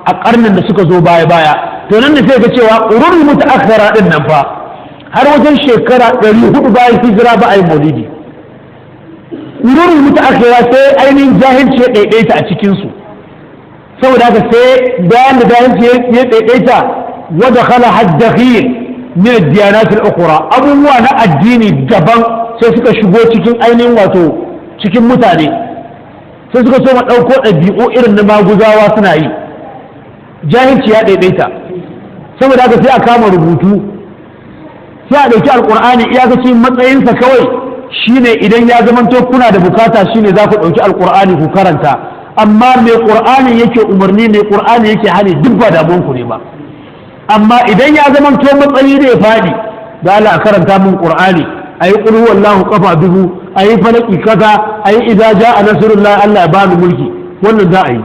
a karnin da suka zo baya to nan ne sai ga cewa qurul mutaakhira din nan fa har wajen shekara 400 bayan hijira ba a yi maulidi qurul mutaakhira sai ainihin jahilci ya daidaita a cikin su saboda haka sai bayan da jahilci ya daidaita ودخل الدخيل من الديانات الأخرى أبوه أنا الديني دبان سيسك شبو تكين أينين واتو تكين متاني سيسك سوما أوكو أبيئو إرن ما قزاوا سنائي جاهل تيادي بيتا سوما داك سيأ كاما ربوتو سيأ دوكي القرآن إياك سي مطعين سكوي شيني إذن يا زمن تو كنا دبكاتا شيني ذاكو دوكي القرآن كوكارنتا أما مي قرآن يكي أمرني مي قرآن يكي حالي دبا دابونكو نيبا amma idan ya zama to matsayi da ya faɗi da Allah a karanta min Qur'ani ayi qul huwallahu qafa dubu ayi falaki kaza ayi idza jaa nasrullah Allah ya bani mulki wannan za a yi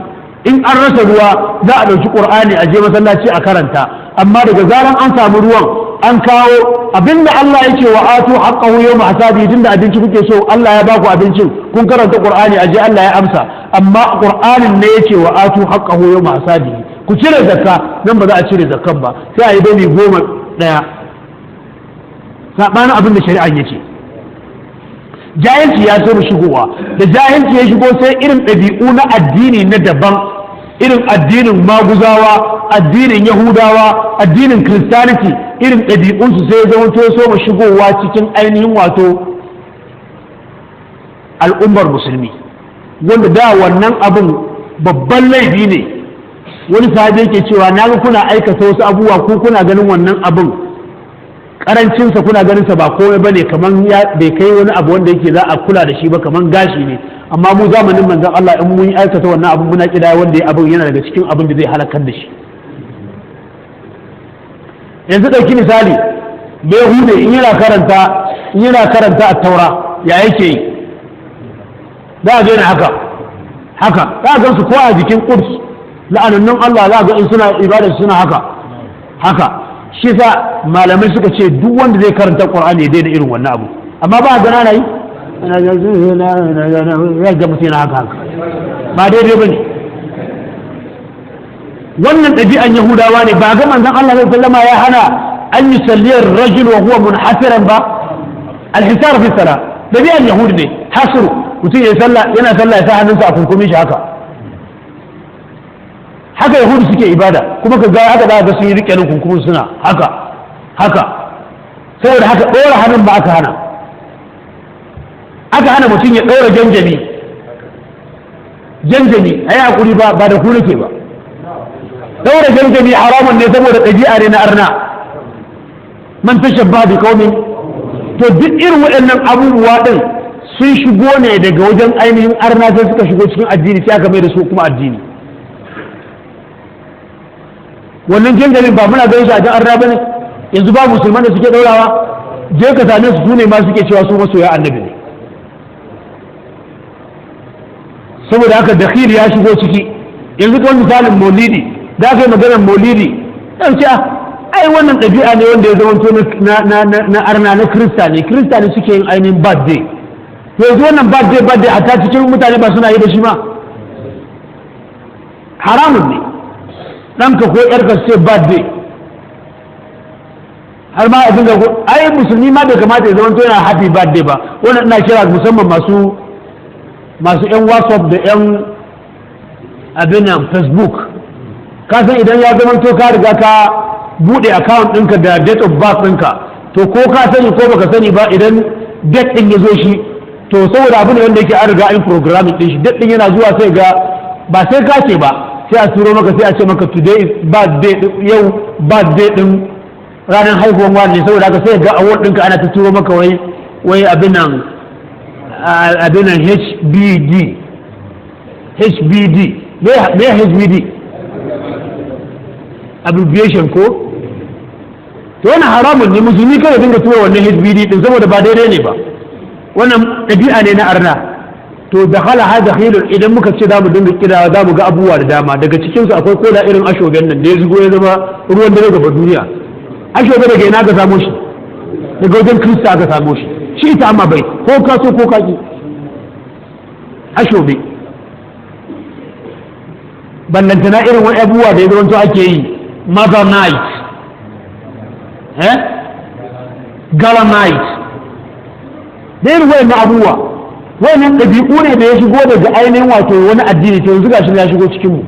in an rasa ruwa za a dauki Qur'ani a je masallaci a karanta amma daga zaran an samu ruwan an kawo abinda Allah yake wa atu haqqahu yawma hasadi tunda abinci kuke so Allah ya baku abincin kun karanta Qur'ani a je Allah ya amsa amma Qur'anin ne yake wa atu haqqahu yawma hasadi ku cire zakka nan ba za a cire zakkan ba sai a yi dani 11 sabanin abin da shari'an yake jahilci ya so shigowa da jahilci ya shigo sai irin ɗabi'u na addini na daban irin addinin maguzawa addinin yahudawa addinin christianity irin ɗabi'unsu sai ya zama to so mu shigowa cikin ainihin wato al'ummar musulmi wanda da wannan abin babban laifi ne wani sahabi yake cewa na ga kuna aikata wasu abubuwa ko kuna ganin wannan abin karancinsa kuna ganin sa ba komai bane kaman bai kai wani abu wanda yake za a kula da shi ba kaman gashi ne amma mu zamanin manzon Allah in mun aikata wannan abin muna kida wanda ya abin yana daga cikin abin da zai halakar da shi yanzu dauki misali bai hude in yana karanta at-taura ya yake yi za a ga haka za a gan su ko a jikin Quds la'anannun Allah za ga in suna ibada suna haka shi sa malamai suka ce duk wanda zai karanta Qur'ani ya daina irin wannan abu amma ba ga nana yi ya ga mutum yana haka ba daidai bane wannan ɗabi'an Yahudawa ne ba ga manzon Allah sallallahu alaihi wasallam ya hana an yusalli ar-rajul wa huwa munhasiran ba al-hisar fi salat ɗabi'an Yahudi ne hasru mutum yana sallah ya sa hannunsa a kunkumi shi haka yahudu suke ibada kuma ka ga haka da sun yi rike nan kunkumin suna haka saboda haka ɗora hannun ba aka hana mutum ya ɗora janjami a yi hakuri ba da ku nake ba ɗora janjami haramun ne saboda ɗabi'a ne na arna man tashabba bi qaumin to duk irin waɗannan abubuwa ɗin sun shigo ne daga wajen ainihin arna sai suka shigo cikin addini sai aka mai da su kuma addini wannan jangalin ba muna ganin shi a jan arna bane yanzu ba musulman da suke daurawa je ka same su ne ma suke cewa su masoya annabi ne saboda haka dakhil ya shigo ciki yanzu kawai misalin maulidi da aka yi maganar maulidi ɗan ce ai wannan ɗabi'a ne wanda ya zama na arna na kirista ne suke yin ainihin birthday to yanzu wannan birthday a ta cikin mutane ba suna yi da shi ma haramun ne ɗanka ko ƴarka ce birthday har ma a dinga ai musulmi ma bai kamata ya zama yana happy birthday ba wannan ina kira musamman masu ƴan whatsapp da ƴan abin nan facebook ka san idan ya zama to ka riga ka bude account ɗinka da date of birth ɗinka to ko ka sani ko baka sani ba idan date ɗin ya zo shi to saboda abu ne wanda yake an riga in programming ɗin shi date ɗin yana zuwa sai ga ba sai ka ce ba sai a turo maka sai a ce maka today is birthday yau birthday ɗin ranar haihuwan wani ne saboda haka sai ga award ɗinka ana ta turo maka wai abin nan HBD me HBD abbreviation ko to wannan haramun ne musulmi kada dinga tura wannan HBD din saboda ba daidai ne ba wannan ɗabi'a ne na arna to da hala hada khilul idan muka ce zamu dinga kira zamu ga abubuwa da dama daga cikin su akwai koda irin ashoben nan da ya zugo ya zama ruwan dare gaba duniya ashobe daga ina ka samu shi daga wajen Kirista aka samu shi ta amma bai ko ka so ko ka ki ashobe ballantana irin wani abubuwa da ya zama to ake yi mother night gala night da irin wayannan abubuwa wayannan ɗabi'u ne da ya shigo daga ainihin wato wani addini to yanzu gashi ya shigo cikin mu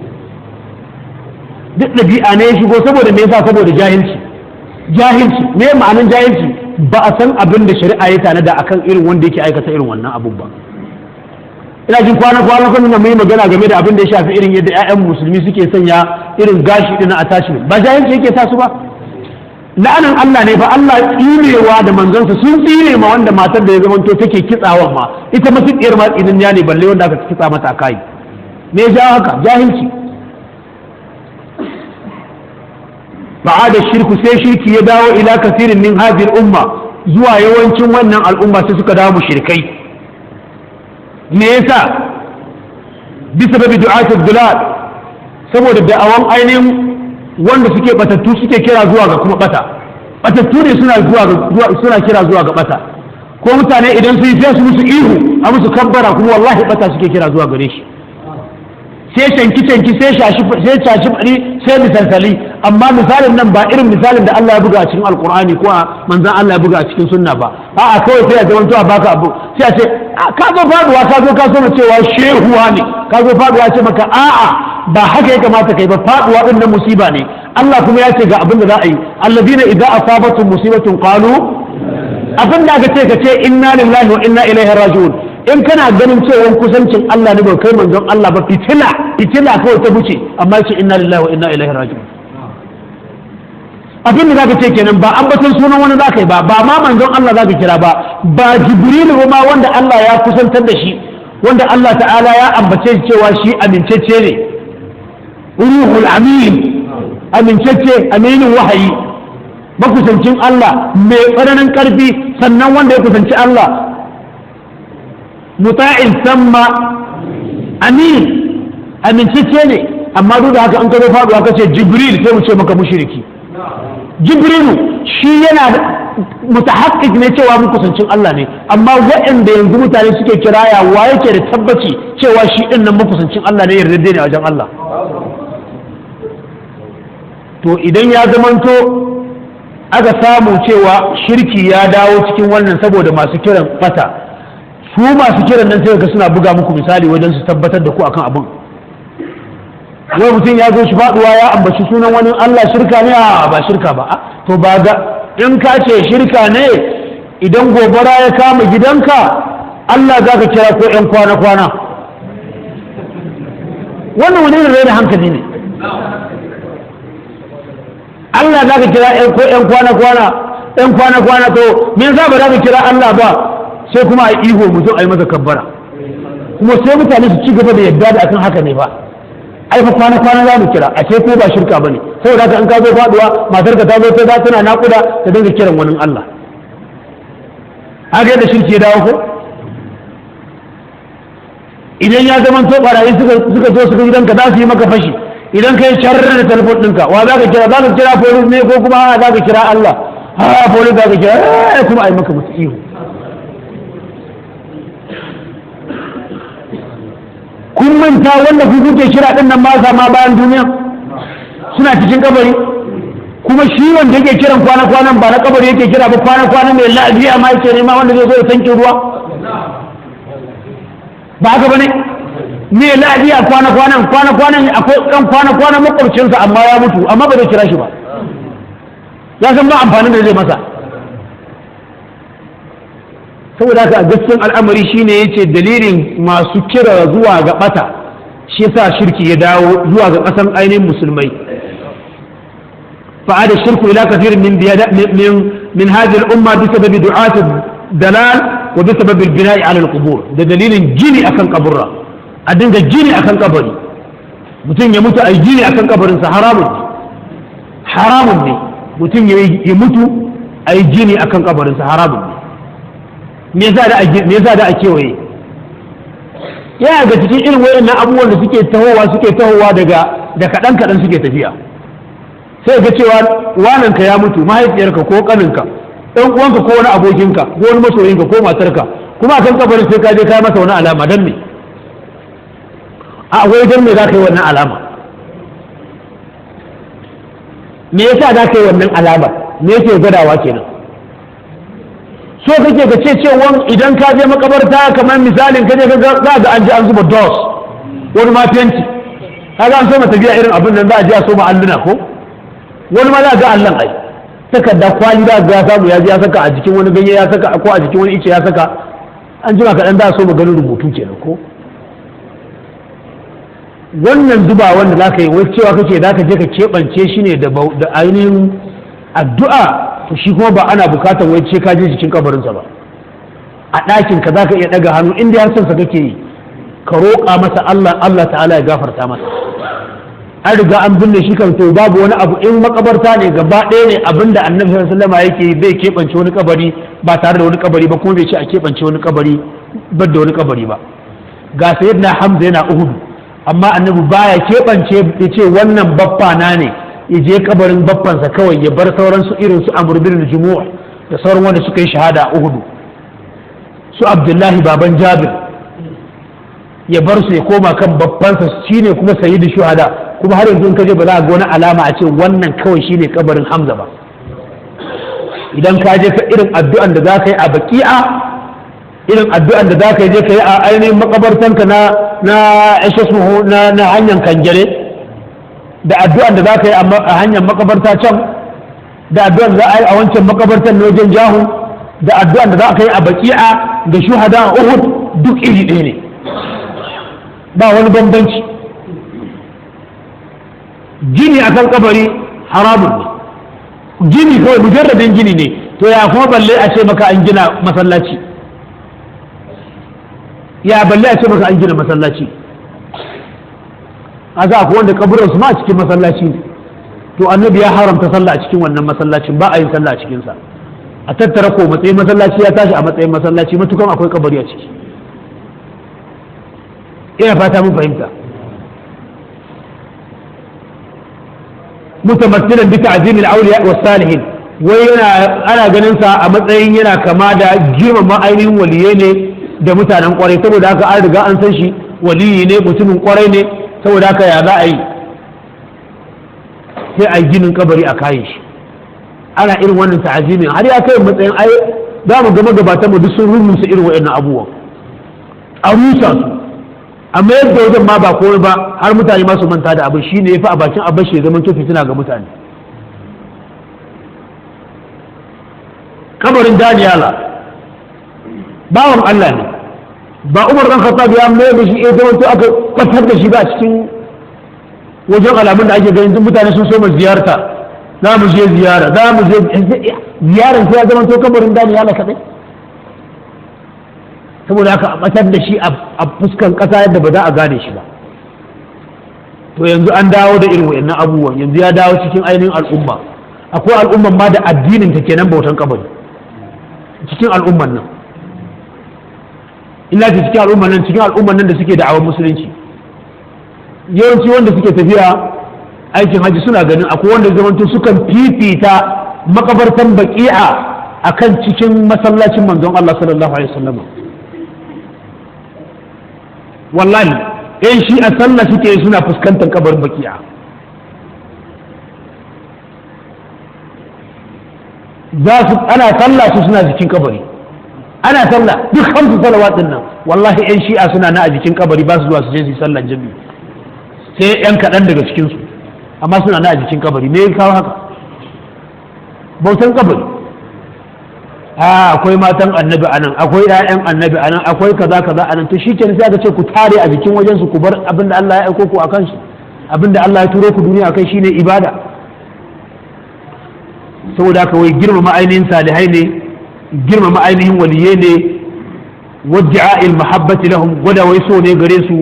duk ɗabi'a ne ya shigo saboda me yasa saboda jahilci me ma'anin jahilci ba a san abin da shari'a ya tanada akan irin wanda yake aikata irin wannan abun ba ina jin kwana kan nan mai magana game da abin da ya shafi irin yadda ƴaƴan musulmi suke sanya irin gashi din attachment ba jahilci yake sa su ba la'anan Allah ne fa Allah tsinewa da manzansa sun tsine ma wanda matar da ya zamanto take kitsawan ma ita matuƙiyar ma tsinin ya ne balle wanda aka kitsa mata a kai me ya jawo haka jahilci ba'ada shirku sai shirki ya dawo ila kasirin min hadhihi umma zuwa yawancin wannan al'umma sai suka dawo mushrikai me yasa bisa babi du'atul dalal saboda da'awan ainihin wanda suke batattu suke kira zuwa ga kuma batattu ne suna kira zuwa ga bata ko mutane idan su yi sai su musu ihu a musu kabbara kuma wallahi bata suke kira zuwa gare shi sai canki sai shashi bari sai misalsali amma misalin nan ba irin misalin da Allah ya buga a cikin alkur'ani ko a manzan Allah ya buga a cikin sunna ba a'a kawai sai a zaman to a baka abu sai a ce ka zo faduwa ka zo ka so cewa shehuwa ne ka zo faduwa ce maka a'a ba haka ya kamata kai ba faduwa din nan musiba ne Allah kuma ya ce ga abin da za a yi alladina idza asabatu musibatun qalu abin da aka ce ka ce inna lillahi wa inna ilaihi raji'un in kana ganin cewa kusancin Allah ne ba kai manzon Allah ba fitila kawai ta buce amma ce inna lillahi wa inna ilaihi raji'un abin da zaka ce kenan ba ambaton sunan wani zaka yi ba ma manzon Allah zaka kira ba jibrilu ba ma wanda Allah ya kusantar da shi wanda Allah ta'ala ya ambace shi cewa shi amincacce ne ruhul amin amincacce aminin wahayi makusancin Allah mai tsananin karfi sannan wanda ya kusanci Allah muta'in samma amin amincacce ne amma duk da haka an kazo faɗuwa ka ce jibril sai mu ce maka mushriki jibrilu shi yana mutahaqqiq ne cewa makusancin Allah ne amma waɗanda yanzu mutane suke kiraya wa yake da tabbaci cewa shi din nan makusancin Allah ne yarda ne a wajen Allah to idan ya zamanto aka samu cewa shirki ya dawo cikin wannan saboda masu kiran fata su masu kiran nan sai ga suna buga muku misali wajen su tabbatar da ku akan abin wai mutum ya zo shi faduwa ya ambaci sunan wani Allah shirka ne ba shirka ba to ba ga in ka ce shirka ne idan gobara ya kama gidanka Allah za ka kira ko ƴan kwana-kwana wannan wani irin da hankali ne Allah za ka kira ko ƴan kwana-kwana to me yasa ba za ka kira Allah ba sai kuma a iho mutum a yi masa kabbara kuma sai mutane su ci gaba da yadda da akan haka ne ba ai fa kwana za mu kira a ce ko ba shirka bane saboda haka in ka zo faduwa matar ka ta zo ta tana nakuda ta dinga kiran wani Allah haka yadda shirki ya dawo ko idan ya zama to barayi suka zo su gidanka za su yi maka fashi, idan ka yi sharri da telefon ɗinka wa za ka kira? Za ka kira polis ne ko kuma za ka kira Allah? Polis za ka kira kuma a yi maka musu ihu. Kun manta wanda ku kuke kira ɗin nan ba sa ma bayan duniya suna cikin kabari, kuma shi wanda yake kiran kwana-kwanan ba na kabari yake kira ba, kwana-kwanan mai lafiya ma yake nema wanda zai zo ya tanke ruwa ba haka ba ne? Me lafiya kwana-kwanan akwai ɗan kwana-kwanan makwabcinsa amma ya mutu, amma ba zai kira shi ba, ya san ba amfanin da zai masa. Saboda haka a gaskiyar al'amari shine yace dalilin masu kira zuwa ga bata shi yasa shirki ya dawo zuwa ga kasan ainihin musulmai. fa'ada shirku ila kathirin min hadhihi al-umma bi sababi du'at dalal wa bi sababi al-bina'i 'ala al-qubur, da dalilin gini akan kaburra, a dinga gini akan kabari, mutum ya mutu ai gini akan kabarin sa haramun ne mutum ya mutu ai gini akan kabarin sa haramun ne. Me yasa da a kewaye? Yana ga cikin irin wayannan abubuwan da suke tahowa da kaɗan suke tafiya. Sai ga cewa wananka ya mutu, mahaifiyarka ko kaninka, ɗan uwanka ko wani abokinka ko wani masoyinka ko matarka, kuma akan kabarin sai ka je kai masa wani alama. Dan me? A wai dan me za ka yi wannan alama? Me yasa za ka yi wannan alama? Me yake gwadawa kenan? So kake ka ce cewa idan ka je makabarta kamar misalin ka je za ga an ji an zuba dos wani ma fenti, kaga an so ma tafiya irin abin nan za a ji a so ma alluna ko wani ma za ga allan ai takarda kwali da ga samu ya ji ya saka a jikin wani ganye ya saka ko a jikin wani ice ya saka, an jima kaɗan za a so ma ganin rubutu kenan ko. Wannan zuba wanda za ka yi wai cewa kake za ka je ka keɓance shi ne da ainihin addu'a, to shi kuma ba ana bukatar wai ce ka je jikin kabarinsa ba. A ɗakin ka za ka iya ɗaga hannu inda har sansa kake yi ka roƙa masa Allah ta'ala ya gafarta masa. An riga an binne shi kan to babu wani abu, in makabarta ne gaba ɗaya ne abinda annabi sallallahu alaihi wasallam yake bai keɓance wani kabari ba tare da wani kabari ba, kuma bai ce a keɓance wani kabari ba da wani kabari ba. Ga sayyidina Hamza yana Uhud, amma annabi baya keɓance ya ce wannan baffa na ne ya je kabarin baffansa kawai ya bar sauran su irin su Amr bin Jumu'a da sauran wanda suka yi shahada a Uhud, su Abdullahi baban Jabir, ya bar su ya koma kan baffansa shine kuma sayyidu shuhada. Kuma har yanzu in ka je ba za a ga wani alama a ce wannan kawai shine kabarin Hamza ba. Idan ka je ka irin addu'an da za ka yi a Baqi'a, irin addu'an da za ka je ka yi a ainihin makabartanka na Ishasmuhu na hanyar Kangere, da addu'an da za ka yi a hanyar makabarta can, da addu'an da za a yi a wancan makabartan na wajen Jahu, da addu'an da za ka yi a Baqi'a da shuhada a Uhud, duk iri ɗaya ne, ba wani bambanci. Gini a kan kabari haramun ne, gini kawai mujarradin gini ne, to ya kuma balle a ce maka an gina masallaci, ya balle a ce maka an gina masallaci. A za ku wanda kaburansu ma a cikin masallaci ne, to annabi ya haramta sallah a cikin wannan masallacin, ba a yin sallah a cikinsa. A tattara ko matsayin masallaci ya tashi a matsayin masallaci matukan akwai kabari a ciki. Ina fata mun fahimta. Mutamattilan bi ta'zim al-awliya wa salihin, wai ana ganin sa a matsayin yana kama da girmama ainihin waliyai ne da mutanen kwarai, saboda haka an riga an san shi waliyi ne, mutumin kwarai ne, saboda haka ya za a yi sai a ginin kabari a kayan shi. Ana irin wannan ta'azimin har ya kai matsayin ai za mu gama gabatan mu duk sun rubuta irin waɗannan abubuwan a rusa su, amma yadda wajen ma ba komai ba har mutane ma su manta da abin, shine yafi a bakin abin shi zaman to fitina ga mutane. Kabarin Daniyala bawan Allah ne, ba Umar dan Khattab ya mai da shi ya zama to aka kwatar da shi ba a cikin wajen alamun da ake ganin duk mutane sun so mu ziyarta, za mu je ziyara, za mu je ziyarar sai ya zama to kabarin Daniyala kadai, saboda haka a batar da shi a fuskan kasa yadda ba za a gane shi ba. To yanzu an dawo da irin wayannan abubuwan, yanzu ya dawo cikin ainihin al'umma. Akwai al'umman ma da addinin ta kenan bautan kabari cikin al'umman nan. illa ta cikin al'umman nan da suke da'awar musulunci. Yawanci wanda suke tafiya aikin hajji suna ganin akwai wanda zamanto sukan fifita makabartan baqi'a akan cikin masallacin manzon Allah sallallahu alaihi wasallam. Wallahi shi a sallah suke suna fuskantar kabarin baqi'a. Ana sallah su suna jikin kabari, ana sallah duk 5 salawatin nan wallahi shi'a suna na a jikin kabari ba su zuwa su je su yi sallar jami'i sai yan kaɗan daga cikinsu, amma suna na a jikin kabari. Me ya kawo haka? Bautan kabari. Akwai matan annabi anan, akwai 'ya'yan annabi anan, akwai kaza kaza anan, to shikenan sai aka ce ku tare a jikin wajen su ku bar abinda Allah ya aiko ku akan shi, abinda Allah ya turo ku duniya akai shine ibada. Saboda haka wai girmama ainihin salihai ne, girmama ainihin waliyai ne, wajja'il mahabbati lahum, gwada wai so ne gare su,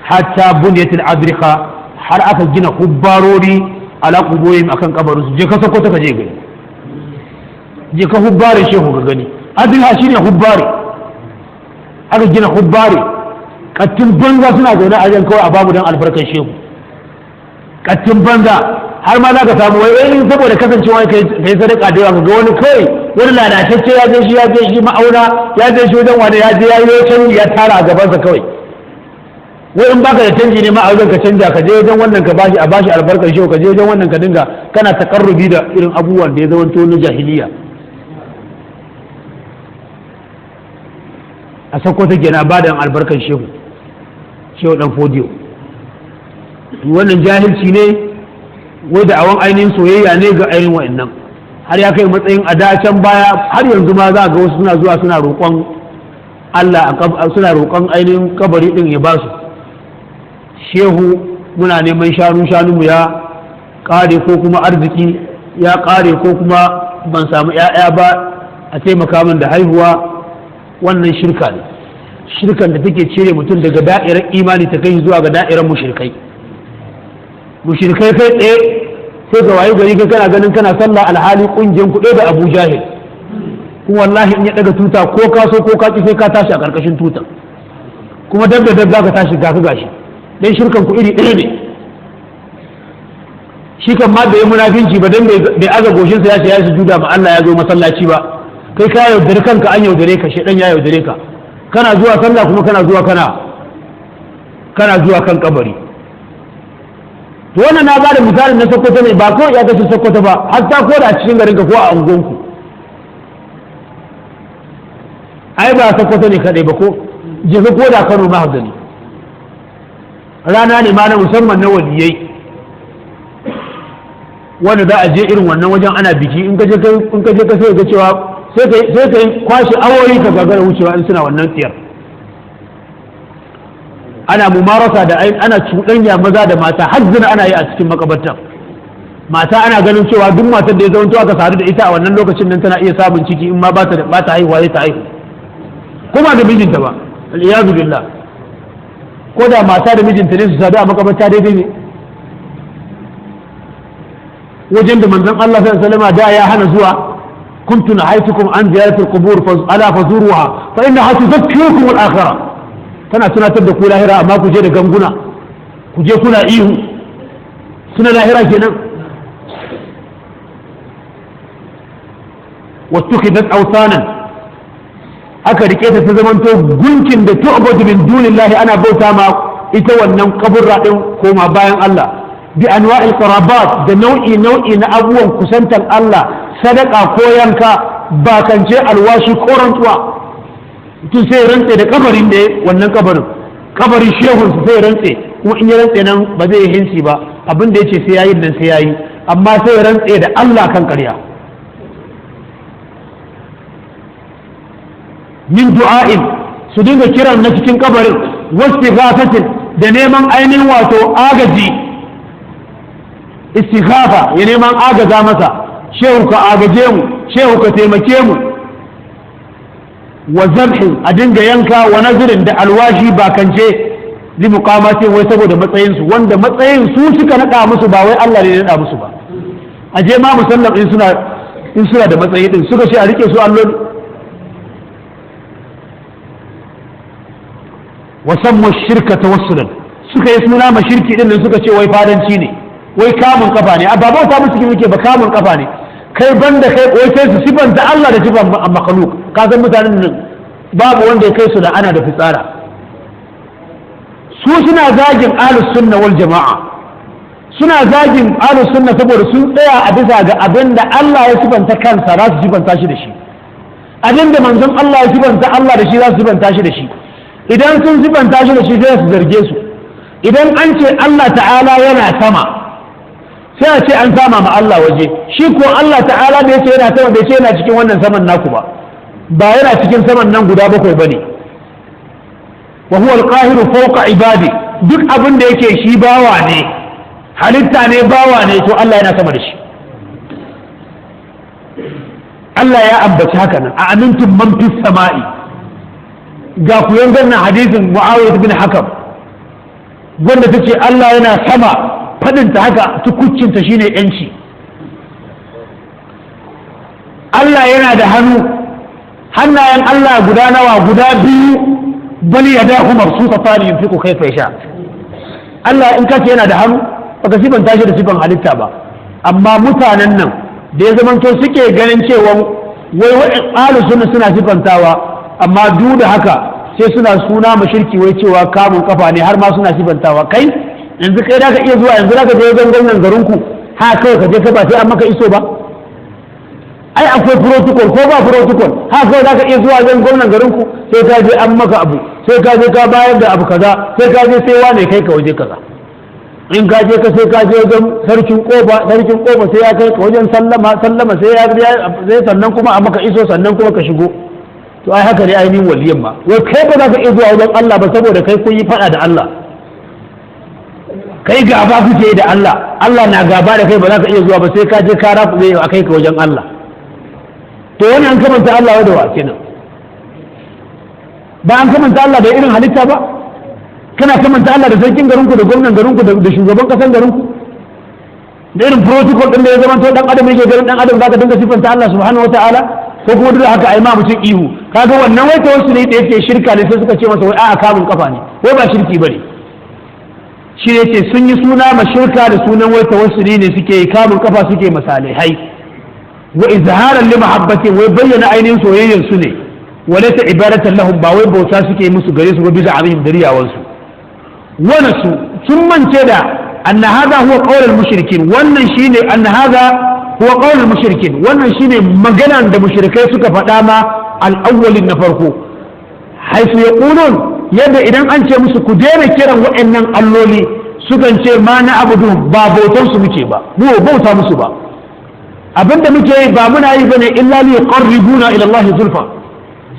hatta bunyatil adrika, har aka gina hubbarori ala quburihim akan kabarin su. Je ka sako ta je gani, je ka hubbare shehu ga gani. Adriha shine hubbare, aka gina hubbare, kattin banza suna zaune a jan kawai a babu dan albarkar shehu, kattin banza. Har ma za ka samu wai saboda kasancewa kai sadaka da yawa ga wani kai wani lalatacce ya je shi ma'auna, ya je shi wajen wani, ya je ya yi canji ya tara a gabansa kawai. Wai in baka da canji ne ma a wajen ka canja, ka je wajen wannan ka bashi a bashi albarkar shehu, ka je wajen wannan ka dinga kana takarrubi da irin abubuwan da ya zama to na jahiliya. A sako take na badan albarkar shehu dan fodiyo. Wannan jahilci ne, wai da awon ainihin soyayya ne ga ainihin wa'annan, har ya kai matsayin a can baya, har yanzu ma za ga wasu suna zuwa suna roƙon Allah, suna roƙon ainihin kabari din ya ba su. Shehu muna neman shanu mu ya ƙare, ko kuma arziki ya ƙare, ko kuma ban samu 'ya'ya ba, a taimaka min da haihuwa. Wannan shirka ne, shirkan da take cire mutum daga da'irar imani ta kai zuwa ga da'irar mushrikai. Mushrikai kai tsaye sai ga waye gari kana ganin kana sallah alhali kungiyar kuɗe da Abu Jahil, kuma wallahi in ya daga tuta ko ka so ko ka ki sai ka tashi a karkashin tutan, kuma dab da dab zaka tashi ga ka gashi, dan shirkan ku iri ɗaya ne. Shi kan ma bai munafinci ba, dan bai aza goshin sa ya ce ya sujuda ma Allah ya zo masallaci ba. Kai ka yaudare kanka, an yaudare ka, shedan ya yaudare ka. Kana zuwa sallah kuma kana zuwa kan kabari. To wannan na bada misalin na Sokoto ne, ba kawai ya kace Sokoto ba, har ta ko da cikin garin ka ko a ungonku. Ai ba Sokoto ne kadai ba, ko je ko da Kano ma hazali. Rana ne ma na musamman na waliyai, wanda za a je irin wannan wajen ana biki. In ka je ka sai ga cewa sai ka kwashi awoyi ka gagara wucewa in suna wannan tsiyar. Ana mumarasa da ana cuɗanya maza da mata, har zina ana yi a cikin makabartan. Mata ana ganin cewa duk matar da ya zama aka sadu da ita a wannan lokacin nan tana iya samun ciki, in ma ba ta haihuwa ta haihu, kuma da mijinta ba, al'iyazu billah. Ko da mata da mijinta ne su sadu a makabarta daidai ne. Wajen da manzon Allah sallallahu alaihi wasallam da ya hana zuwa, kuntu nahaytukum an ziyaratil qubur ala fazuruha fa innaha tudhakkirukum al-akhirah. Tana tunatar da ku lahira, amma ku je da ganguna, ku je kuna ihu, suna lahira kenan. wattukhidat awsanan, aka rike ta zamanto gunkin da tu'badu min dunillahi, ana bauta ma ita wannan kaburra din koma bayan Allah, bi anwa'il qarabat, da nau'i na abubuwan kusantar Allah, sadaka ko yanka, bakance, alwashi ko rantsuwa. Mutum sai rantse da kabarin da wannan kabarin shehun su sai rantse, kuma in ya rantse nan ba zai hinsi ba, abin da yace sai yayi nan sai yayi, amma sai rantse da Allah kan ƙarya. Min du'a'in, su dinga kiran na cikin kabarin, wastighathatin, da neman ainihin wato agaji, istighatha, ya neman agaza masa, shehu ka agaje mu, shehu ka taimake mu. Wa zabhin, a dinga yanka, wa nazirin, da alwashi bakance, li muqamati, wai saboda matsayin su, wanda matsayin su suka nada musu, ba wai Allah ne ya nada musu ba. A je ma musallam in suna da matsayi din, suka ce a rike su alloli. wasammu shirka tawassulan suka yi suna ma shirki din nan suka ce wai fadanci ne, wai kamun kafa ne, ba bauta musu yake ba, kamun kafa ne. Kai banda kai wai sai su sifanta Allah da sifan makhluk. Ka san mutanen nan babu wanda ya kai su da ana da fitsara. Su suna zagin ahlus sunna wal jama'a, suna zagin ahlus sunna saboda sun tsaya a bisa ga abinda Allah ya sifanta kansa za su sifanta shi da shi, abinda manzon Allah ya sifanta Allah da shi za su sifanta shi da shi. Idan sun sifanta shi da shi sai su zarge su. Idan an ce Allah ta'ala yana sama sai a ce an sama ma Allah waje, shi ko Allah ta'ala da yace yana sama bai ce yana cikin wannan saman naku ba yana cikin saman nan guda bakwai bane. Wa huwa al-qahiru fawqa ibadi, duk abin da yake shi bawa ne, halitta ne, bawa ne, to Allah yana sama da shi. Allah ya ambaci haka nan, a amintum man fis sama'i. Ga ku yanzar hadisin Muawiyah bin Hakam wanda tace Allah yana sama, fadinta haka tukucinta shine yanci. Allah yana da hannu, hannayen Allah guda nawa? Guda biyu, bali ya dahu marsuta tani yunfiku kaifa yasha. Allah in kace yana da hannu baka sifanta shi da sifan halitta ba, amma mutanen nan da ya zamanto suke ganin cewa wai ahlus sunna suna sifantawa, amma duk da haka sai suna suna mashirki wai cewa kamun kafa ne, har ma suna sifantawa. Kai yanzu kai da ka iya zuwa yanzu zaka je wajen gwamnan garinku ha kawai ka je ka ba sai an maka iso ba? Ai akwai protocol ko ba protocol? Ha kawai zaka iya zuwa wajen gwamnan garinku sai ka je an maka abu, sai ka je ka bayar da abu kaza, sai ka je sai wane kai ka waje kaza. In ka je ka sai ka je wajen sarkin kofa sai ya kai ka wajen sallama sai ya sannan kuma a maka iso sannan kuma ka shigo. To ai haka ne ainihin waliyan ma, wai kai ba za ka iya zuwa wajen Allah ba saboda kai kun yi fada da Allah, kai gaba kuke da Allah, Allah na gaba da kai, ba za ka iya zuwa ba sai ka je ka rafu zai a kai ka wajen Allah. To wani an kamanta Allah da wa kenan? Ba an kamanta Allah da irin halitta ba? Kana kamanta Allah da sarkin garinku da gwamnan garinku da shugaban kasan garinku da irin protocol din da ya zama to dan adam yake garin dan adam zaka dinga sifanta Allah subhanahu wataala, ko kuma duk haka ai ma mutum ihu. Kaga wannan wai tawassuli da yake shirka ne, sai suka ce masa wai a'a kamun kafa ne, wai ba shirki bane. Shi ne ce sun yi suna ma shirka da sunan wai tawassuli ne suke yi, kamun kafa suke masalihai, wa izharan li mahabbatin, wai bayyana ainihin soyayyar su ne, walaysa ibadatan lahum, ba wai bauta suke yi musu gare su ba bisa abin dariyawan su. Wana su sun mance da anna hadha huwa qawl al-mushrikin, wannan shine anna hadha huwa qawl al-mushrikin, wannan shine maganan da mushrikai suka faɗa ma al-awwalin na farko, haisu yaqulun, yadda idan an ce musu ku daina kiran waɗannan alloli sukan ce ma na abudu, ba bautar su muke ba, mu bauta musu ba, abinda muke yi ba muna yi bane illa li yuqarribuna ila Allah zulfa,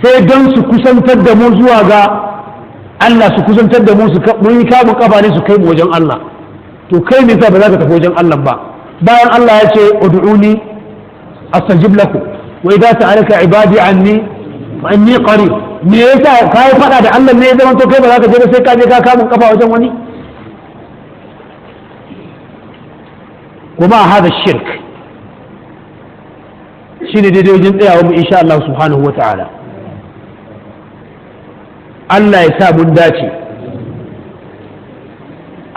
sai don su kusantar da mu zuwa ga Allah, su kusantar da mu, mun yi kamun kafa ne su kai mu wajen Allah. To kai ne ba za ka tafi wajen Allah ba, bayan Allah ya ce ud'uni astajib lakum wa idza ta'alaka ibadi anni fa inni qarib. Me yasa kai fada da Allah ne ya zama to kai ba za ka je ba sai ka je ka kamun kafa wajen wani? kuma hada shirk shine daidai wajen tsayawa mu insha Allah subhanahu wa ta'ala. Allah ya sa mun dace,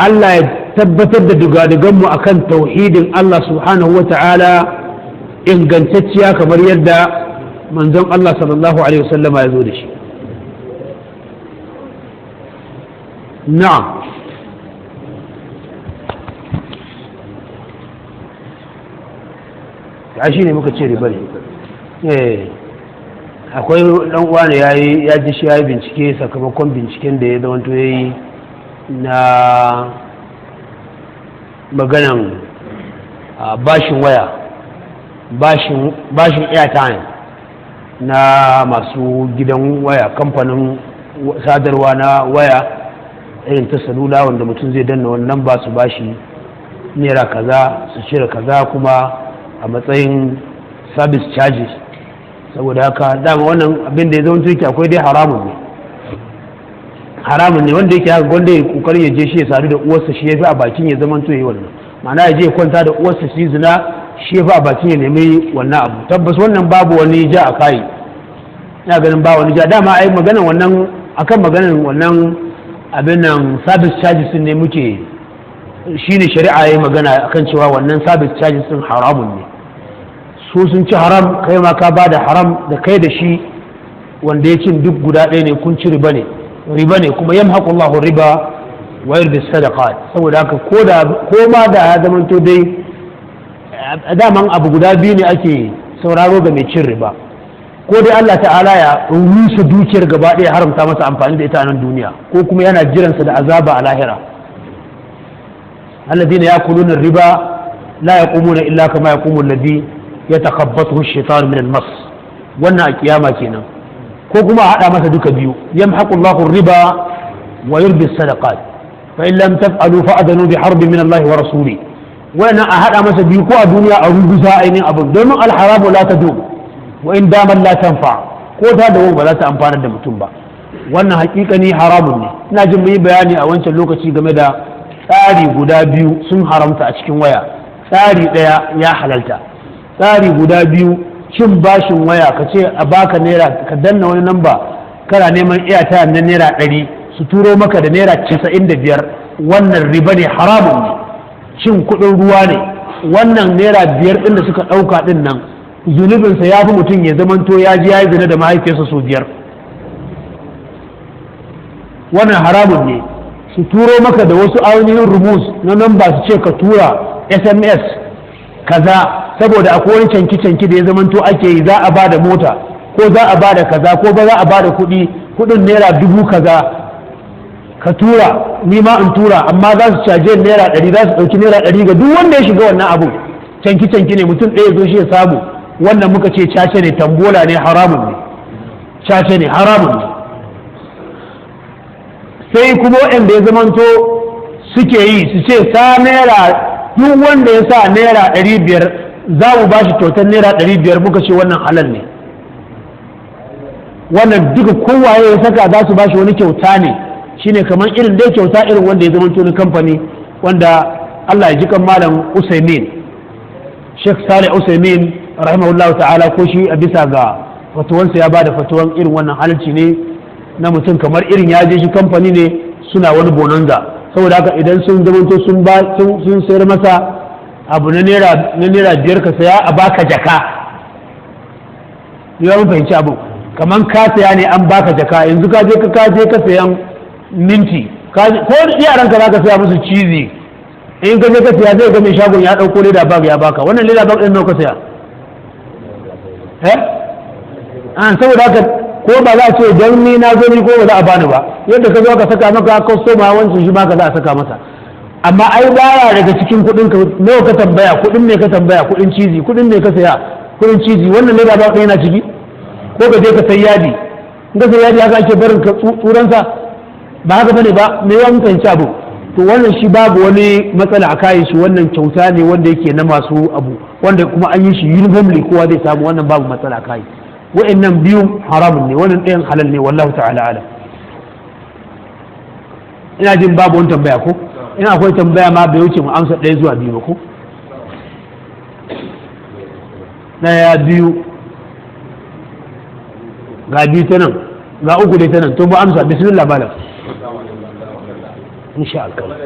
Allah ya tabbatar da dugaduganmu a kan tauhidin Allah subhanahu wa ta'ala ingantacciya kamar yadda manzon Allah sallallahu alaihi wasallama ya zo da shi. Na'am, ya shi ne muka ce riba ne. Akwai ɗan uwa ne ya ji shi ya yi bincike, sakamakon binciken da ya zamanto ya yi na maganan bashin waya, bashin airtime na masu gidan waya, kamfanin sadarwa na waya irin ta salula, wanda mutum zai danna wannan ba su bashi naira kaza su cire kaza kuma a matsayin service charges. Saboda haka dama wannan abin da ya zama yake akwai dai haramun ne wanda yake haka wanda ya kokarin ya je shi ya sadu da uwarsa shi ya fi a bakin ya zama yi wannan, ma'ana ya je kwanta da uwarsa shi zina shi ya fi a bakin ya nemi wannan abu. Tabbas wannan babu wani ja a kai, ina ganin ba wani ja. Dama ai maganan wannan akan maganan wannan abin nan service charges ne muke shine shari'a yayi magana akan cewa wannan service charges din haramun ne. Su sun ci haram, kai ma ka bada haram, da kai da shi wanda ya cin duk guda ɗaya ne, kun ci riba ne kuma yamhaqullahu riba wa yurbi sadaqat. Saboda haka ko ma da ya zamanto dai daman abu guda biyu ne ake sauraro ga mai cin riba, ko dai Allah ta'ala ya rusa dukiyar gaba ɗaya haramta masa amfani da ita a nan duniya, ko kuma yana jiransa da azaba a lahira. alladhina yakuluna riba la yaqumuna illa kama yaqumu alladhi yatakhabbathu ash-shaytanu min al-mas. wannan a kiyama kenan. ko kuma a hada masa duka biyu, yamhaqu Allahu riba wa yurbi sadaqat fa in lam taf'alu fa'adanu bi harbin min Allah wa rasuli. wannan a hada masa biyu ko a duniya a rubuta ainihin abu, domin al-haramu la tadum wa in daman la tanfa, ko ta dawo ba za ta amfana da mutum ba. wannan hakikani haramun ne. ina jin mun yi bayani a wancan lokaci game da tsari guda biyu sun haramta a cikin waya. tsari daya ya halalta, tsari guda biyu cin bashin waya, ka ce a baka naira, ka danna wani namba kana neman iyata na naira 100 su turo maka da naira 95, wannan riba ne, haramun ne, cin kudin ruwa ne. wannan naira 5 din da suka dauka din nan zunubinsa ya fi mutum ya zamanto ya ji ya yi zina da mahaifiyarsa sau 5. wannan haramun ne. su turo maka da wasu ainihin rumus na namba su ce ka tura sms kaza, saboda akwai wani canki-canki da ya zamanto ake yi, za a ba da mota ko za a ba da kaza ko ba za a ba da kudin naira 1000 kaza, ka tura ni ma in tura, amma za su caje naira 100, za su ɗauki naira 100 ga duk wanda ya shiga wannan abu. canki-canki ne, mutum ɗaya zo shi ya samu. wannan muka ce cace ne, tambola ne, haramun ne, cace ne, haramun ne. sai kuma waɗanda ya zamanto suke yi su ce sa naira, duk wanda ya sa naira 500 za mu ba shi kyautar naira 500, muka ce wannan halal ne. wannan duka kowaye ya saka za su ba shi wani kyauta ne, shine kamar irin dai kyauta irin wanda ya zamanto na kamfani, wanda Allah ya ji kan malam Usaimin, Sheikh Salih Usaimin rahimahullahu ta'ala, ko shi a bisa ga fatuwansa ya bada fatuwan irin wannan halalci ne na mutum, kamar irin ya je shi kamfani ne suna wani bonanza, saboda haka idan sun zamanto sun sayar masa abu na naira 5 ka saya a baka jaka. ya mun fahimci abu, kamar ka saya ne an baka jaka. yanzu ka je ka sayan minti, ko yaran ka za ka saya musu cizi, in ka je ka saya zai ga mai shagon ya dauko leda bag ya baka. wannan leda bag din nawa ka saya? saboda haka ko ba za a ce don ni na zo ni ko ba za a bani ba, yadda ka zo ka saka maka kwastoma wancan shi ma ka za a saka masa. amma ai baya daga cikin kuɗin ka. nawa ka tambaya? kuɗin ne ka tambaya? kuɗin cizi? kuɗin ne ka saya? kuɗin cizi. wannan leda bag yana ciki? ko ka je ka sai yadi? in ka sai yadi haka ake barin ka tsuransa? ba haka bane ba. me ya mutunci abu? to wannan shi babu wani matsala a kayan shi. wannan kyauta ne wanda yake na masu abu, wanda kuma an yi shi uniformly kowa zai samu. wannan babu matsala a kayan. wa'annan biyu haramun ne, wannan ɗayan halal ne, wallahu ta'ala ala. ina jin babu wani tambaya ko? ina akwai tambaya ma bai wuce mu amsa 1 zuwa 2 ba ko? 1 2 ga 2 ta nan, ga 3 dai ta nan, to ba amsa. bismillah malam. insha Allah.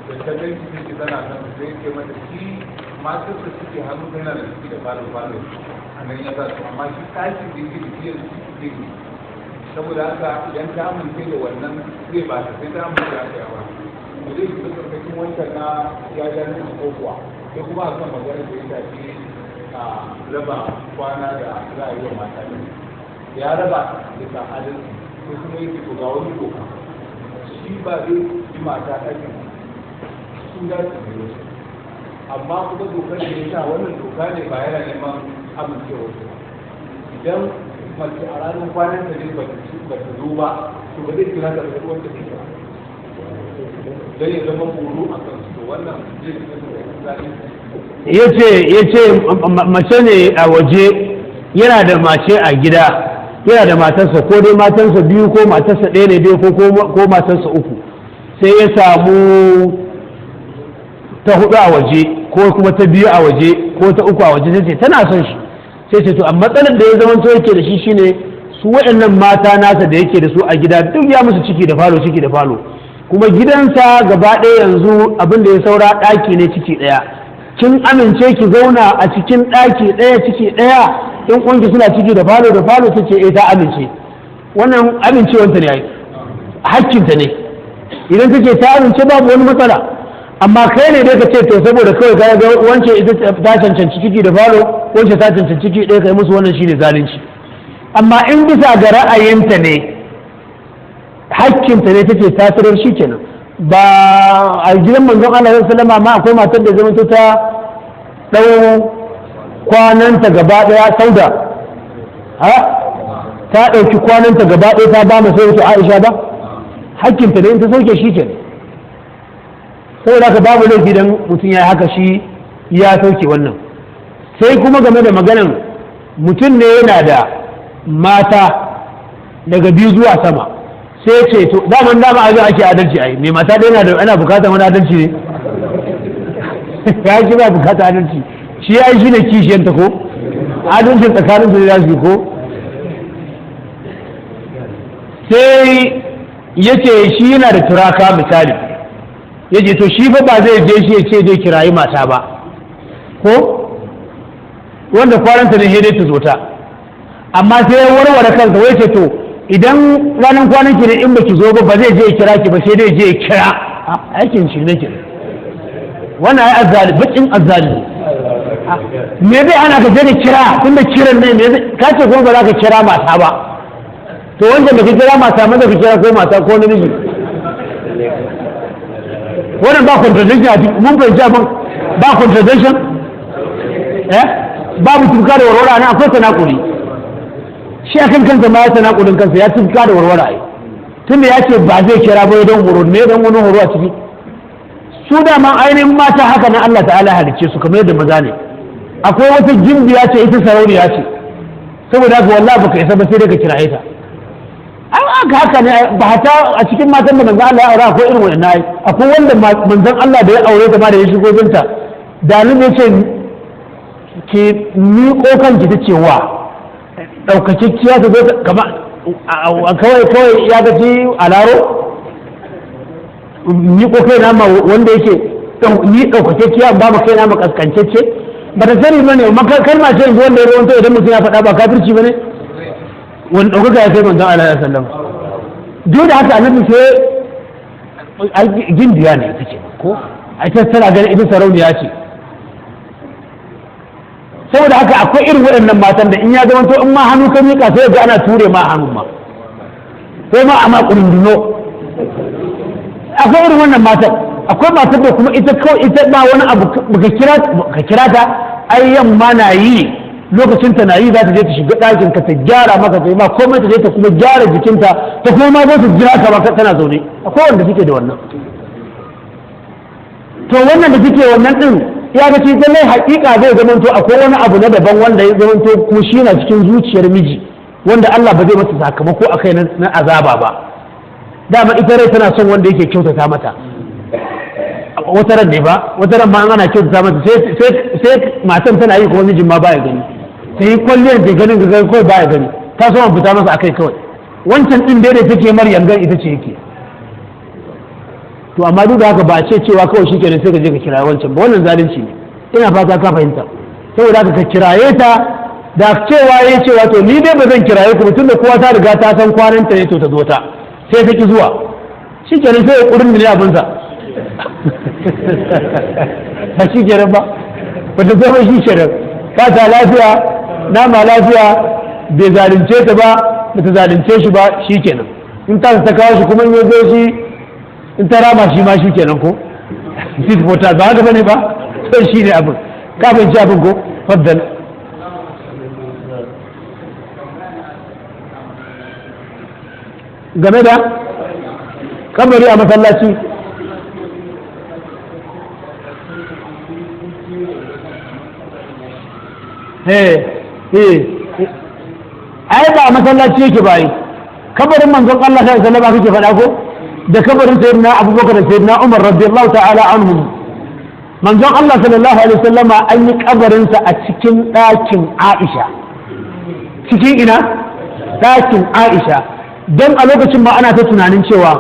da ta ganci take tana kan sai ke mata shi matar da suke hannu yana da suke da falo a nan ya sa su, amma shi tashin da yake da biyar suke ne, saboda haka idan ta amince da wannan zai ba ta, sai ta amince da aka yawa da zai fito karkashin wancan na ya ja nufin kokowa. sai kuma a kan magana da ya shafi a raba kwana da za a yi wa mata ne, ya raba da ta adalci, sai kuma yake to ga wani doka shi ba zai yi mata ɗakin sun dace ne, amma kuma dokar da ya sa wannan doka ne ba yana neman amincewa su. idan mace a ranar kwanan ta ne ba ta zo ba, to ba zai kira ta da wanda ke ba, don ya zama horo a kan su. wannan zai fi ya ce mace ne a waje, yana da mace a gida, yana da matarsa, ko dai matarsa 2 ko matarsa 1 ne dai ko matarsa 3, sai ya samu ta 4 a waje, ko kuma ta biyu a waje ko ta uku a waje sai ce tana son shi sai ce to amma matsalar da ya zama to yake da shi shine su waɗannan mata nasa da yake da su a gida duk ya musu ciki da falo kuma gidansa gaba ɗaya yanzu abin da ya saura ɗaki ne ciki ɗaya kin amince ki zauna a cikin ɗaki ɗaya ciki ɗaya in ƙungi suna ciki da falo ta ce ta amince wannan amincewanta ne hakkinta ne idan ta ce ta amince babu wani matsala amma kai ne dai ka ce to saboda kawai ka ga wance ita ta cancanci ciki da falo wance ta cancanci ciki ɗaya kai musu wannan shine zalunci amma in bisa ga ra'ayinta ne hakkinta ne take tasirar shi kenan ba a gidan manzon Allah sallallahu alaihi ma akwai matar da zama ta dau kwananta gaba daya sauda ta dauki kwananta gaba daya ta ba mu sai Aisha ba hakkinta ne in ta sauke shi kenan saboda haka babu laifi dan mutum ya haka shi ya sauke wannan sai kuma game da maganan mutum ne yana da mata daga biyu zuwa sama sai ce to dama abin ake adalci ai mai mata da yana da ana bukatar wani adalci ne ya ji ba bukatar adalci shi ya yi shi ne kishiyanta ko adalci tsakanin su da su ko sai ya ce shi yana da turaka misali ya ce to shi fa ba zai je shi ya ce zai kirayi mata ba ko wanda kwananta ne dai ta zo ta amma sai ya warware kansa wai ce to idan ranar kwanan ki ne in baki zo ba zai je kira ki ba sai dai je kira aikin shi ne kira wannan ai azzali bakin azzali me zai ana ka je da kira tunda kiran ne ka ce kuma ba za ka kira mata ba to wanda da ka kira mata maza ka kira ko mata ko namiji wannan ba contradiction a cikin mun fahimci abin ba contradiction babu tuka da warwara ne akwai tanakuri shi akan kansa ma ya tanakudin kansa ya tuka da warwara ai tunda ya ce ba zai kira ba don horo ne don wani horo a ciki su da ma ainihin mata haka na Allah ta'ala halicce su kamar yadda maza ne akwai wata gimbiya ce ita sarauniya ce saboda haka wallahi baka isa ba sai dai ka kiraye ta an haka ne ba ta a cikin matan da manzon Allah ya aure akwai irin wannan ai akwai wanda manzon Allah da ya aure ta ma da ya shigo binta da nan ne ce ke miƙo kanki ta cewa ɗaukakekkiya ta zo kama kawai ya gaji a laro miƙo kai na ma wanda yake ni ɗaukakekkiya ba ma kai na ma kaskancecce ba ta sani ba ne kalma ce yanzu wanda ya rawanto idan mutum ya faɗa ba kafirci ba ne wani ɗaukaka ya kai manzon Allah ya sallam duk da haka annabi sai gindiya ne ita ce ko a ita tana ganin ita sarauniya ce saboda haka akwai irin waɗannan matan da in ya zama to in ma hannu ka miƙa sai ga ana ture ma hannun ma sai ma a ma ƙurunduno akwai irin wannan matan akwai matan da kuma ita kawai ita ba wani abu ka kira ta ai yamma na yi lokacin ta na yi za ta je ta shiga ɗakin ka ta gyara maka ta yi ma komai ta je ta kuma gyara jikinta ta kuma ma zo ta jira ka ba tana zaune akwai wanda suke da wannan to wannan da suke wannan din ya ga cikin lallai haƙiƙa zai zamanto akwai wani abu na daban wanda ya zamanto kuma shi yana cikin zuciyar miji wanda Allah ba zai masa sakamako a kai na azaba ba dama ita rai tana son wanda yake kyautata mata wata ran ne ba wata ran ma ana kyautata mata sai matan tana yi kuma mijin ma baya gani sai yi kwalliyar da ganin ga kawai baya gani ta so an fita masa akai kawai wancan din da take mar yangan ita ce yake to amma duk da haka ba a ce cewa kawai shi kenan sai ka je ka kiraye wancan ba wannan zalunci ne ina fata ka fahimta saboda haka ka kiraye ta da cewa ya cewa to ni dai ba zan kiraye ku tun da kowa ta riga ta san kwanan ta ne to ta zo ta sai ta ki zuwa shi kenan sai ya kurin ne abinsa ba shi kenan ba ba ta zama shi kenan ba ta lafiya nama lafiya bai zalunce ta ba ba ta zalunce shi ba shi kenan in ta kawo shi kuma in ya zo shi in ta rama shi ma shi kenan ko shi ta ba haka bane ba sai shi ne abin kafin ci abin ko faddal game da kabari a masallaci ai ba a masallaci yake ba yi kabarin manzon Allah sai sallama kake faɗa ko da kabarin sayyidina Abubakar da sayyidina Umar radiyallahu ta'ala anhum manzon Allah sallallahu alaihi wasallama an yi kabarinsa a cikin ɗakin Aisha, cikin ina ɗakin Aisha, don a lokacin ma ana ta tunanin cewa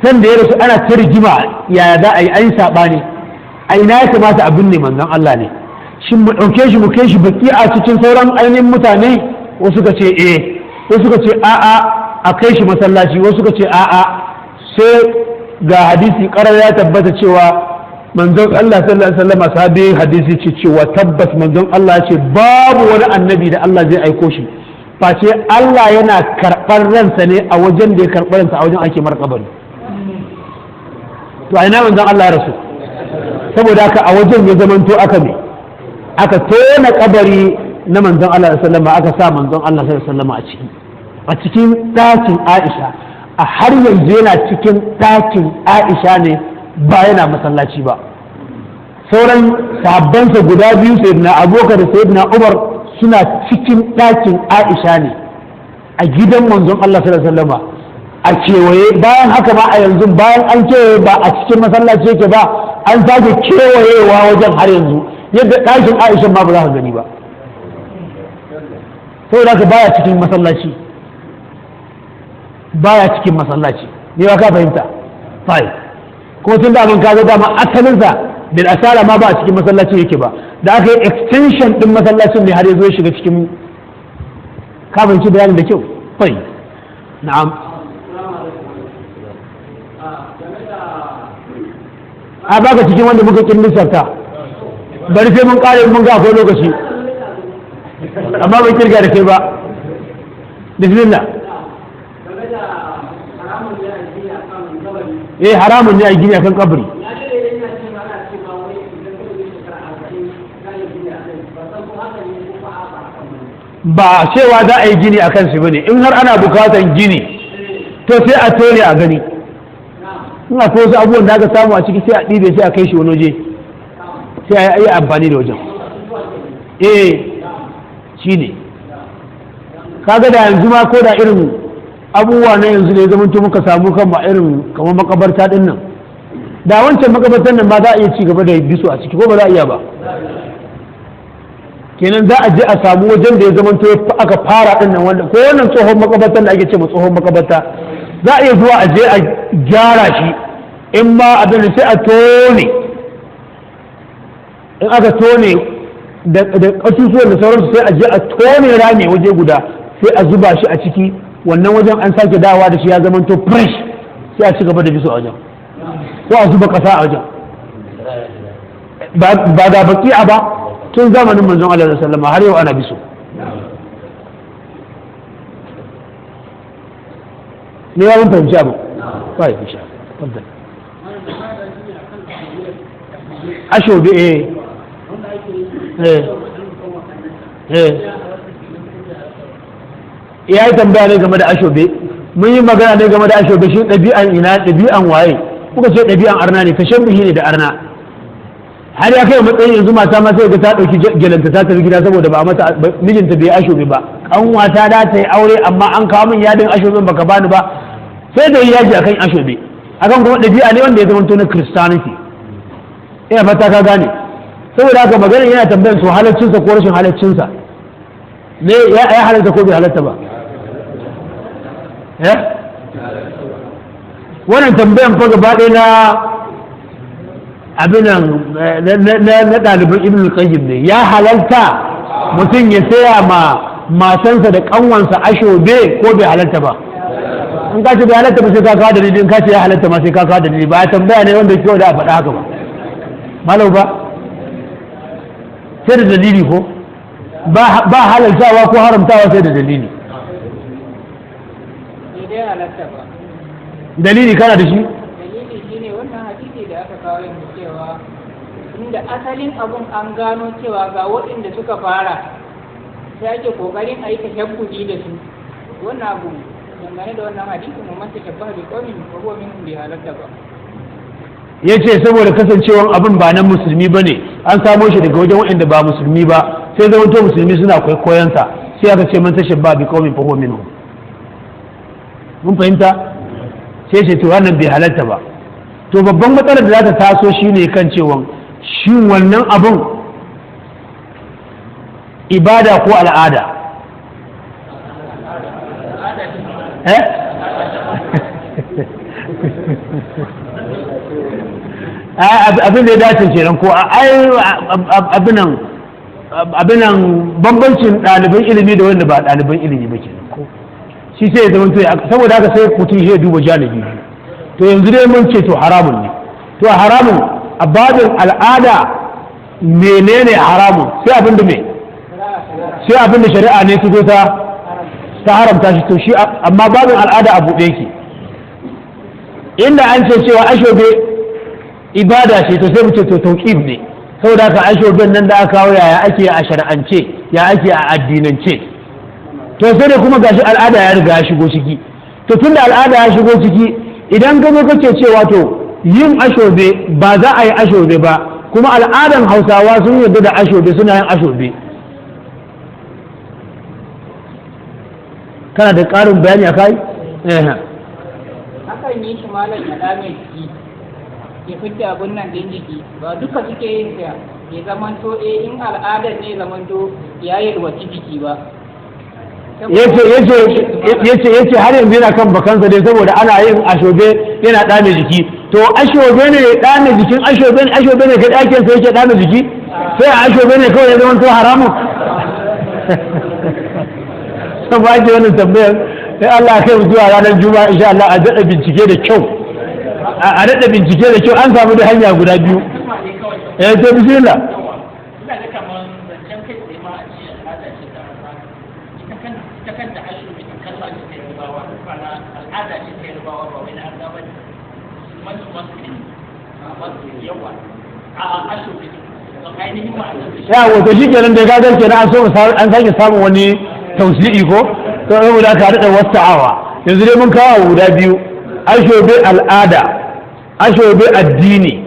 san da ya rasu ana ta rigima yaya za a yi an saɓani a ina ya kamata a binne manzon Allah ne, shin mu ɗauke shi mu kai shi baki a cikin sauran ainihin mutane, wasu ka ce wasu ka ce a'a a kai shi masallaci, wasu ka ce a'a, sai ga hadisi ƙarar ya tabbata cewa manzon Allah sallallahu alaihi wasallam sahabi hadisi ce cewa tabbas manzon Allah ce babu wani annabi da Allah zai aiko shi face Allah yana karɓar ransa ne a wajen da ya karɓar ransa a wajen ake mara kabari. To a ina manzon Allah ya rasu, saboda haka a wajen ya zamanto aka ne aka tona kabari na manzon Allah sallallahu alaihi wasallam, aka sa manzon Allah sallallahu alaihi wasallam a cikin ɗakin Aisha, a har yanzu yana cikin ɗakin Aisha ne ba yana masallaci ba. Sauran sahabbansa guda biyu sayyidina Abubakar da sayyidina Umar suna cikin ɗakin Aisha ne a gidan manzon Allah sallallahu alaihi wasallam a kewaye. Bayan haka ma a yanzu bayan an kewaye ba a cikin masallaci yake ba, an sake kewayewa wajen har yanzu yadda ɗakin Aisha ma ba za ka gani ba, saboda haka baya cikin masallaci, baya cikin masallaci ne ba ka fahimta fai. kuma tun da abin kaga dama asalinsa bil asala ma ba a cikin masallacin yake ba, da aka yi extension din masallacin ne har ya zo shiga cikin, ka fahimci bayanin da kyau fai. Na'am. A baka cikin wanda muka kin lissafta, bari sai mun kare mun ga akwai lokaci, amma bai kirga da kai ba. Bismillah. Haramun ne a gini akan kabari. Ba cewa za a yi gini a kan shi bane, in har ana bukatan gini to sai a tone a gani, in akwai wasu abubuwan da aka samu a ciki sai a ɗibe sai a kai shi wani waje sai a yi amfani da wajen. Shi ne kaga da yanzu ma ko da irin abubuwa na yanzu ne zaman to muka samu kan ma irin kamar makabarta din nan, da wancan makabartan nan ba za a iya ci gaba da biso a ciki, ko ba za a iya ba. Kenan za a je a samu wajen da ya zaman to aka fara din nan, wanda ko wannan tsohon makabartan da ake ce ma tsohon makabarta, za a iya zuwa a je a gyara shi, in ma abin da sai a tone, in aka tone da ƙasusuwan da sauransu sai a je a tone rami waje guda sai a zuba shi a ciki, wannan wajen an sake dawa da shi ya zama to fresh, sai a ci gaba da biso a wajen, ko a zuba ƙasa a wajen. Ba da baki a ba tun zamanin manzon Allah sallallahu alaihi wasallam har yau ana biso. ne ya mun fahimci abu ba ya fisha tabbata ashobe ya yi tambaya ne game da ashobe, mun yi magana ne game da ashobe, shi ɗabi'an ina, ɗabi'an waye, kuka ce ɗabi'an arna ne, tashabbuhi ne da arna. har ya kai matsayin yanzu mata ma sai ga ta ɗauki gelanta ta tafi gida saboda ba mata mijinta bai ashobe ba, kanwata da ta yi aure amma an kawo min yadin ashobe baka bani ba, sai da yaji akan ashobe, akan kuma ɗabi'a ne wanda ya zama to na Christianity. ina fata ka gane, saboda haka maganar yana tambayar su halaccinsa ko rashin halaccinsa ne, ya halatta ko bai halatta ba. Wannan tambayan fa gaba ɗaya na abinan na ɗaliban ibn al-qayyim ne. Ya halalta mutum ya saya ma matansa da kanwansa ashobe ko bai halalta ba? in ka ce bai halatta ba sai ka kawo dalili, in ka ce ya halatta ma sai ka kawo dalili, ba ya tambaya ne wanda kyau da a faɗa haka ba malau ba, sai da dalili ko ba halaltawa ko haramtawa sai da dalili. Dalili kana da shi? Dalili shine wannan hadisi da aka kawo yanzu cewa inda asalin abun an gano cewa ga waɗanda suka fara sai ake kokarin a yi tashabbudi da su. Wannan abu dangane da wannan hadisi mu manta shabba bi qawmin fa huwa minhum bi halatta ba. Yace saboda kasancewan abin ba na musulmi bane, an samo shi daga wajen waɗanda ba musulmi ba, sai zama to musulmi suna kwaikwayon sa, sai aka ce man tashabba bi qawmin fa huwa minhum. Mun fahimta? Sai ce to wannan bai halatta ba. to babban matsalar da za ta taso shine kan cewa shi wannan abun ibada ko al'ada abin da ya dace kenan ko abinan bambancin ɗaliban ilimi da wanda ba ɗaliban ilimi ba kenan ko shi sai ya zama to saboda haka sai mutum ya duba janibi to yanzu dai mun ce to haramun ne to haramun a babin al'ada menene haramun sai abin da sai abin da shari'a ne ta zo ta haramta shi to shi amma babin al'ada a buɗe yake inda an ce cewa ashobe ibada ce to sai mu ce to tauqif ne saboda haka ashoben nan da aka kawo yaya ake a shar'ance ya ake a addinance to sai da kuma gashi al'ada ya riga ya shigo ciki to tunda al'ada ya shigo ciki idan ka zo kace cewa to yin ashobe ba za a yi ashobe ba kuma al'adan Hausawa sun yarda da ashobe suna yin ashobe kana da ƙarin bayani akai akan yi shi malam ya dame jiki ya fitta abun nan din jiki ba duka suke yin ya zamanto in al'adar ne zamanto ya yi ruwaci jiki ba yace har yanzu yana kan bakansa dai saboda ana yin ashobe yana dame jiki to ashobe ne dame jikin ashobe ne kai dakin sai yake dame jiki sai ashobe ne kawai ya zama to haramun sai ba ji wannan tambayar sai Allah kai mu zuwa ranar juma'a insha Allah a dada bincike da kyau a dada bincike da kyau an samu da hanya guda biyu to bismillah ya wato shi kenan da gagar kenan an sake samun wani tausi'i ko to saboda aka haɗa wasu awa yanzu dai mun kawo guda biyu ashobe al'ada ashobe addini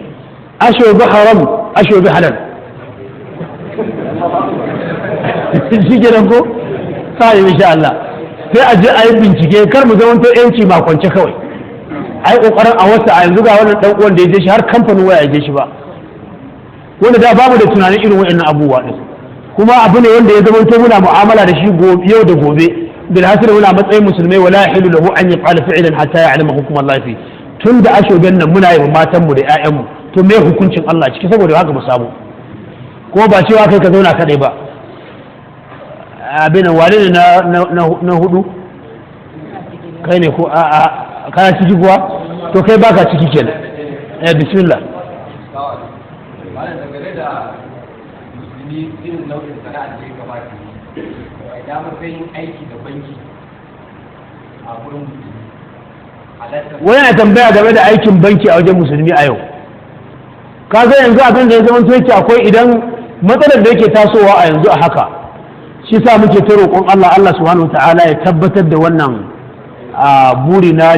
ashobe haram ashobe halal shi kenan ko sai insha Allah sai a je a yi bincike kar mu zama to yanci makwance kawai ai kokarin a wasu a yanzu ga wannan dan uwan da ya je shi har kamfanin waya ya je shi ba wanda da babu da tunanin irin waɗannan abubuwa din kuma abu ne wanda ya zama to muna mu'amala da shi yau da gobe bil hasr muna matsayin musulmai wala yahilu lahu an yaf'ala fi'lan hatta ya'lama hukm Allah fi tun da ashoben nan muna yi matan mu da ƴaƴan mu to me hukuncin Allah ciki saboda haka mu samu ko ba cewa kai ka zauna kadai ba abin wale ne na hudu kai ne ko a kana ciki kuwa to kai baka ciki kenan bismillah irin nau'in sana'ar da ya kamata ya matsayin aiki da banki a wurin musulmi wani na tambaya game da aikin banki a wajen musulmi a yau ka ga yanzu abin da ya zama yake akwai idan matsalar da yake tasowa a yanzu a haka shi sa muke ta roƙon Allah subhanahu wataala ya tabbatar da wannan buri na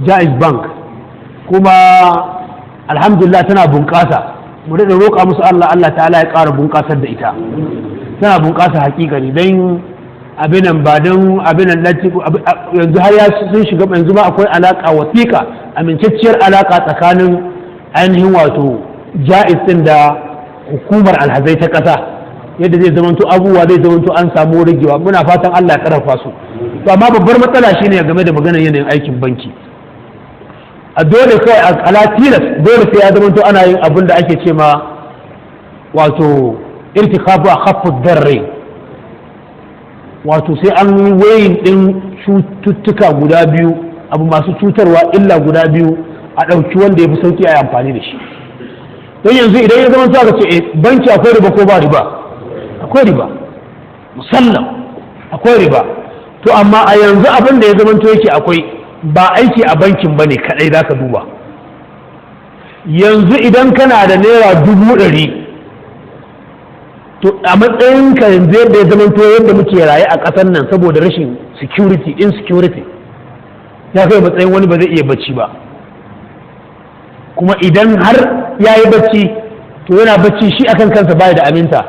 Jaiz Bank kuma alhamdulillah tana bunƙasa mu da roƙa musu Allah ta'ala ya ƙara bunƙasar da ita tana bunƙasa hakikani don abinan ba don abinan yanzu har ya sun shiga yanzu ma akwai alaƙa wasiƙa amincacciyar alaƙa tsakanin ainihin wato Jaiz din da hukumar alhazai ta ƙasa yadda zai zamanto abubuwa zai zamanto an samu ragewa muna fatan Allah ya ƙarfafa su to amma babbar matsala shine game da maganar yanayin aikin banki a dole kai a alatilas dole sai ya zamanto ana yin abin da ake ce ma wato irtikafu a khaffu darre wato sai an wayin din cututtuka guda biyu abu masu cutarwa illa guda biyu a ɗauki wanda ya fi sauki a yi amfani da shi don yanzu idan ya zama aka ce banki akwai riba ko ba riba akwai riba musallam akwai riba to amma a yanzu abin da ya zama to yake akwai ba aiki a bankin ba ne kadai za ka duba yanzu idan kana da naira 100,000 to a matsayinka yanzu yadda ya zama to yadda muke raye a ƙasar nan saboda rashin insecurity ya kai matsayin wani ba zai iya bacci ba kuma idan har ya yi bacci to yana bacci shi akan kansa baya da aminta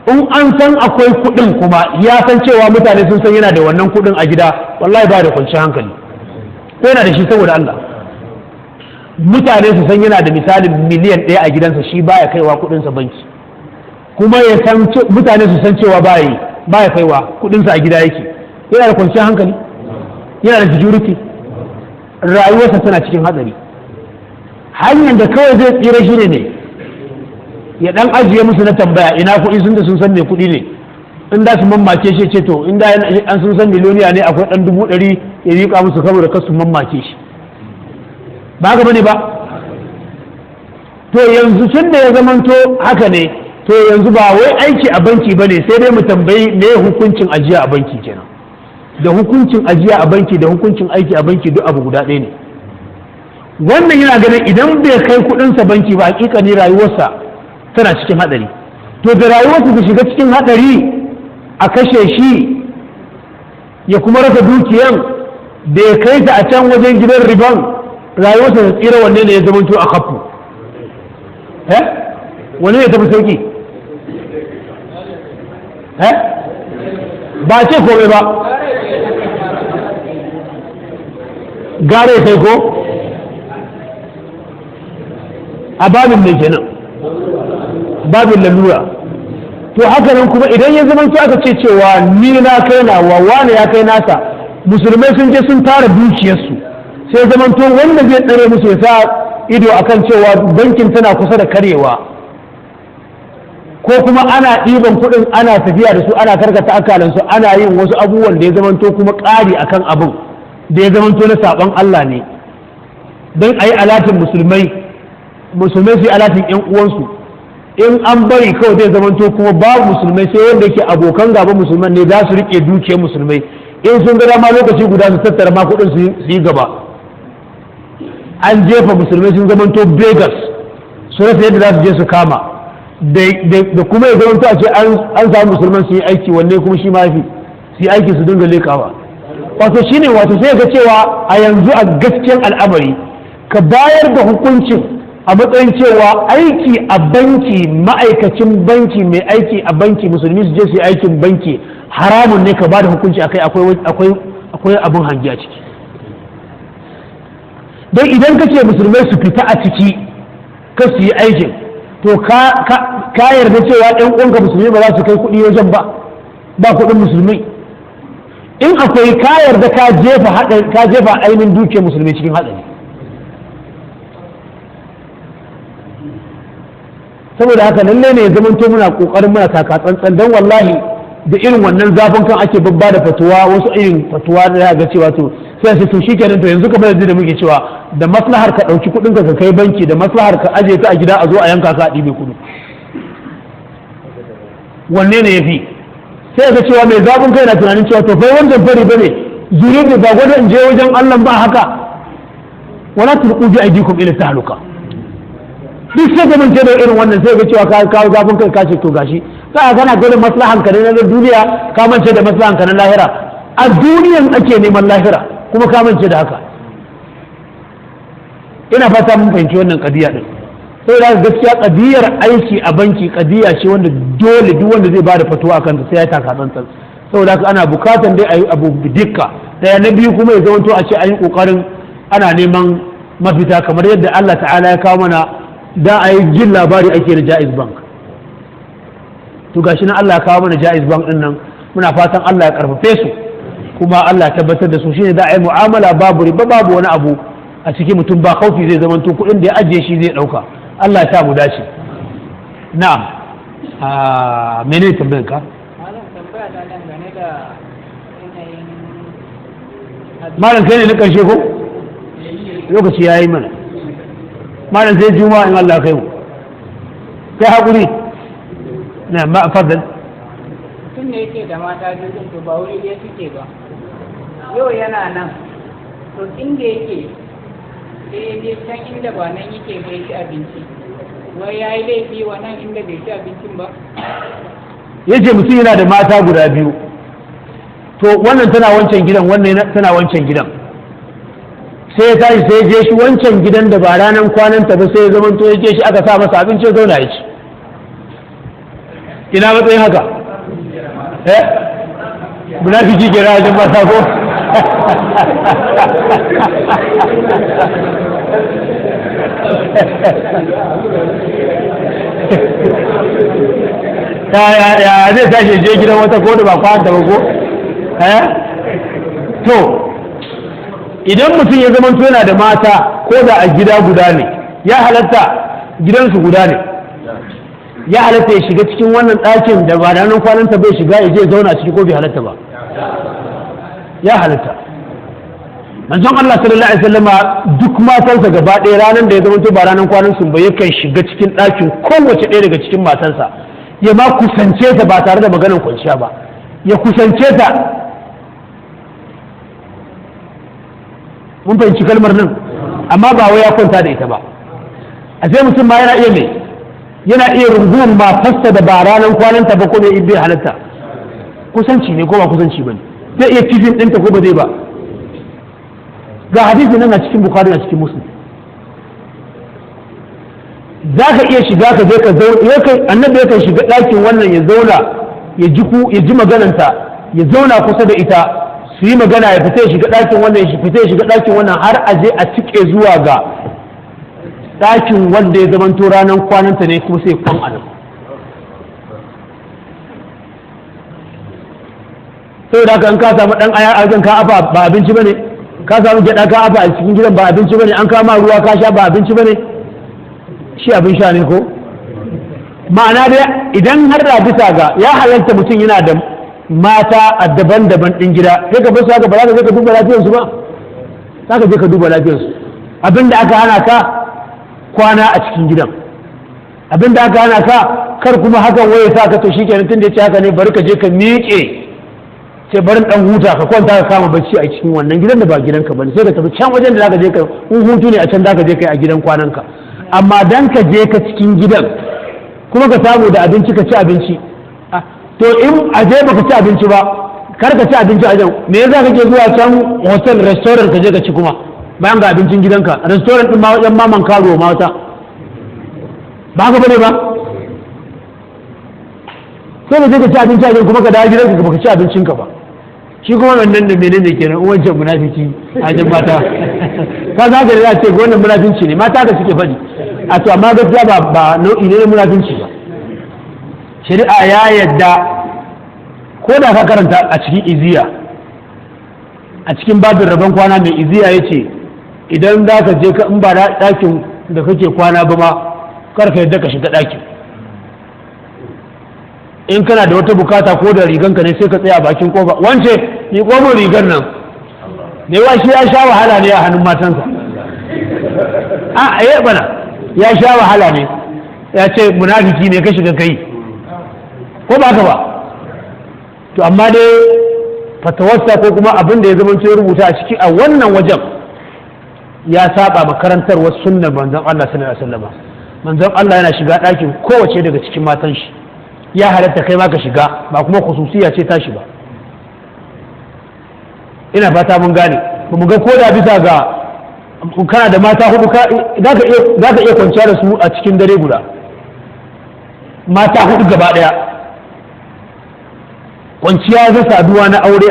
in an san akwai kuɗin kuma ya san cewa mutane sun san yana da wannan kuɗin a gida wallahi ba da kwanciyar hankali ko yana da shi saboda Allah mutane su san yana da misalin miliyan 1 a gidansa shi baya kaiwa kudinsa banki, kuma ya san mutane su san cewa baya kaiwa kudinsa a gida yake, yana da kwanciyar hankali, yana da security, rayuwarsa tana cikin hatsari. Hanyar da kawai zai tsira shi ne ya dan ajiye musu na tambaya ina kuɗi, sun da sun san me kuɗi ne, in da su mamake shi ce to in da an sun san miliyoniya ne akwai dan 100 ya rika musu saboda kar su mamake shi, ba haka bane ba. To yanzu tun da ya zamanto haka ne, to yanzu ba wai aiki a banki bane, sai dai mu tambayi me hukuncin ajiya a banki kenan. Da hukuncin ajiya a banki da hukuncin aiki a banki duk abu guda ɗaya ne. Wannan yana ganin idan bai kai kuɗinsa banki ba, hakika ne rayuwarsa tana cikin hadari. To da rayuwarsa ta shiga cikin hadari a kashe shi ya kuma rasa dukiyan da ya kai ta a can wajen gidan riban, rayuwarsa ta tsira, wanne ne ya zamanto a kafu? Wanne ne tafi sauki? Ba ce komai ba, gare kai ko a babin mai kenan, babin lalura. To haka nan kuma idan ya zama su aka ce cewa ni na kai nawa, wane ya kai nasa, musulmai sun je sun tara dukiyarsu, sai zaman to wanda zai tsare musu ya sa ido akan cewa bankin tana kusa da karewa, ko kuma ana ɗiban kuɗin ana tafiya da su ana karkata akalansu ana yin wasu abubuwan da ya zama to kuma ƙari akan abin da ya zama to na saɓon Allah ne, don a yi alatin musulmai su yi alatin 'yan uwansu. In an bari kawai zai zamanto kuma babu musulmai, sai wanda yake abokan gaba musulman ne za su rike dukiyar musulmai, in sun ga ma lokaci guda su tattara ma kudin su yi gaba. An jefa musulmai sun zamanto beggars, su rasa yadda za su je su kama, da kuma ya zamanto a ce an samu musulman su yi aiki, wanne kuma shi mafi su yi aiki su dinga lekawa. Wato shine wato sai ga cewa a yanzu a gaskiyar al'amari ka bayar da hukuncin a matsayin cewa aiki a banki, ma'aikacin banki mai aiki a banki, musulmi su je su yi aikin banki haramun ne, ka ba da hukunci akai, akwai abin hangi a ciki. don idan kace musulmai su fita a ciki ka su yi aikin, to ka yarda cewa ɗan uwanka musulmi ba za su kai kuɗi wajen ba kuɗin musulmai. In akwai ka yarda ka jefa ainihin dukiyar musulmi cikin haɗari. Saboda haka lalle ne ya zamanto muna kokarin muna taka tsantsan, don wallahi da irin wannan zafin kan ake babba da fatuwa, wasu irin fatuwa da ya ga cewa to sai sai to shikenan, to yanzu kamar yanzu da muke cewa da maslahar ka dauki kudin ka kai banki, da maslahar ka aje ta a gida a zo a yanka ka a ɗibe kudu, wanne ne yafi? Sai ga cewa mai zafin kai na tunanin cewa to fa wannan fari bane zuri ba gwada in je wajen Allah ba haka, wala tulqu bi aydikum ila tahluka. Duk sai ga mance da irin wannan, sai ga cewa ka kawo zafin kai ka ce to gashi ka gana gudun maslahan ka na duniya, ka mance da maslahan ka na lahira. A duniyan ake neman lahira kuma ka mance da haka. Ina fata mun fahimci wannan kadiya din. Sai da gaskiya kadiyar aiki a banki kadiya ce wanda dole duk wanda zai bada fatuwa akan ta sai ya taka tsantsan. Saboda haka ana bukatan dai a yi abu bidikka. Daya na biyu kuma ya zamanto a ce an yi kokarin ana neman mafita, kamar yadda Allah ta'ala ya kawo mana da a yi jin labari ake da Jaiz Bank. To gashi nan Allah ya kawo mana Jaiz Bank din nan, muna fatan Allah ya karfafe su kuma Allah ya tabbatar da su, shine da a yi mu'amala babu riba babu wani abu a cikin mutum, ba kaufi zai zama to kuɗin da ya ajiye shi zai ɗauka. Allah ya sa mu dace. Na'am, menene tambayar ka? Malam kai ne na ƙarshe ko? Lokaci ya yi mana. Malam sai juma'a in Allah kai mu. Kai haƙuri. Na ma fadal. Mutum ne yake da mata biyu to ba wuri ɗaya suke ba. Yau yana nan. To inda yake sai can inda ba nan yake bai ci abinci. Wai ya yi laifi wa nan inda bai ci abincin ba? Yace mutum yana da mata guda biyu. To wannan tana wancan gidan, wannan tana wancan gidan. Sai ya tashi sai ya je shi wancan gidan da ba ranar kwananta ba, sai ya zama to ya je shi aka sa masa abinci ya zauna ya ci. Ina matsayin haka? Munafiki ke rajin mata ko? ya zai tashi je gidan wata ko da ba kwanta ba ko to idan mutum ya zama yana da mata ko da a gida guda ne ya halatta gidansu guda ne ya halatta ya shiga cikin wannan ɗakin da ba ranar kwananta bai shiga ya je zauna ciki ko bai halatta ba ya halatta manzon Allah sallallahu alaihi wasallama duk matansa gaba ɗaya ranar da ya zama ba ranar kwanan sun ba yakan shiga cikin ɗakin kowace ɗaya daga cikin matansa ya ma kusance ta ba tare da maganar kwanciya ba ya kusance ta mun fahimci kalmar nan amma ba wai ya kwanta da ita ba a sai mutum ma yana iya mai yana iya rungumar matarsa da ba ranar kwananta ba ko mai bai halatta kusanci ne ko ba kusanci ba ne zai iya kifin ɗinta ko ba zai ba ga hadisi nan a cikin bukhari a cikin muslim za ka iya shiga ka je ka zauna annabi yakan shiga ɗakin wannan ya zauna ya ji magananta ya zauna kusa da ita su yi magana ya fita ya shiga ɗakin wannan ya fita ya shiga ɗakin wannan har a je a cike zuwa ga ɗakin wanda ya zamanto ranar kwananta ne kuma sai kwan adam sai da an ka samu ɗan aya a ka afa ba abinci ba ne ka samu gyaɗa ka afa a cikin gidan ba abinci ba ne an kama ruwa ka sha ba abinci ba ne shi abin sha ne ko ma'ana dai idan har da bisa ga ya halarta mutum yana da mata a daban-daban ɗin gida sai ka basu haka ba za ka je ka duba lafiyarsu ba za ka je ka duba lafiyarsu abinda aka hana ka kwana a cikin gidan abinda aka hana ka kar kuma hakan waye sa ka to shikenan tun da yace haka ne bari ka je ka miƙe sai barin dan huta ka kwanta ka kama bacci a cikin wannan gidan da ba gidanka bane sai ka tafi can wajen da zaka je ka in hutu ne a can zaka je kai a gidan kwananka amma dan ka je ka cikin gidan kuma ka samu da abinci ka ci abinci to in a je baka ci abinci ba kar ka ci abinci a jan me yasa kake zuwa can hotel restaurant ka je ka ci kuma bayan ga abincin gidanka restaurant din ma yan maman karo ma wata ba ka bane ba sai ka je ka ci abinci a jan kuma ka dawo gidanka baka ci abincinka ba shi kuma wannan da menene kenan wancan munafiki a jan mata ka za ka da ce wannan munafinci ne mata ka suke faɗi a to amma gaskiya ba nau'i ne na munafinci ba shari'a ya yadda ko da ka karanta a cikin iziya a cikin babin rabon kwana mai iziya ya ce idan za ka je ka in ba ɗakin da kake kwana ba ma karka yadda ka shiga ɗakin in kana da wata bukata ko da riganka ne sai ka tsaya bakin kofa wance ni komo rigan nan da yawa shi ya sha wahala ne a hannun matansa a bana ya sha wahala ne ya ce munafiki ne ka shiga kai ko ba ka ba to amma dai fatawarsa ko kuma abin da ya zama ya rubuta a ciki a wannan wajen ya saba makarantar wasu sunnar manzon Allah sallallahu alaihi wasallam manzon Allah yana shiga ɗakin kowace daga cikin matan shi ya halatta kai ma ka shiga ba kuma khususiya ce tashi ba ina fata mun gane ba mu ga koda bisa ga kana da mata hudu za ka iya kwanciya da su a cikin dare guda mata hudu gaba daya kwanciya za saduwa na aure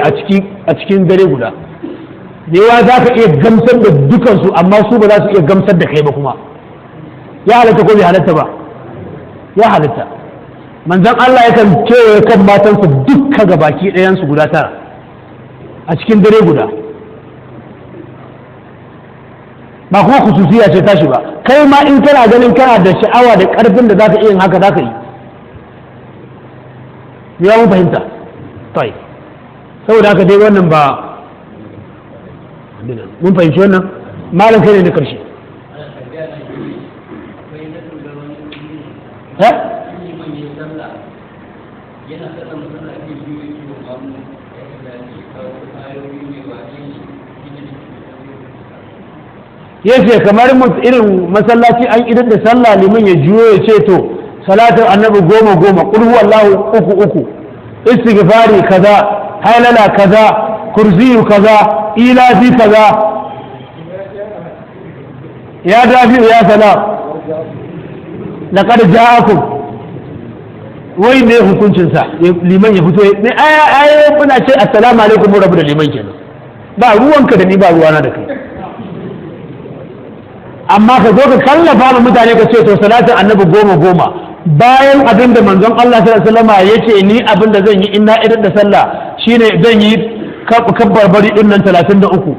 a cikin dare guda da yawa za ka iya gamsar da dukansu amma su ba za su iya gamsar da kai ba kuma ya halatta ko bai halatta ba ya halatta manzon Allah yakan kewaye kan matansa dukka gabaki ɗayansu guda tara a cikin dare guda ba kuma khususiya ce tashi ba kai ma in kana ganin kana da sha'awa da karfin da zaka iya yin haka zaka yi ya mun fahimta tai saboda haka dai wannan ba mun fahimci wannan malam kai ne na karshe yace kamar irin masallaci an idan da sallah liman ya juyo ya ce to salatin annabi 10 qul huwallahu 3 istighfari kaza halala kaza kursiyu kaza ilafi kaza ya dafi ya salam laqad ja'akum wai ne hukuncin sa liman ya fito ne aya kuna ce assalamu alaikum rabu da liman kenan ba ruwanka da ni ba ruwana da kai amma ka zo ka kallafa ma mutane ka ce to salatin annabi 10 bayan abin da manzon Allah sallallahu alaihi wasallam ya ce ni abin da zan yi in na idan da sallah shine zan yi kabbar bari din nan 33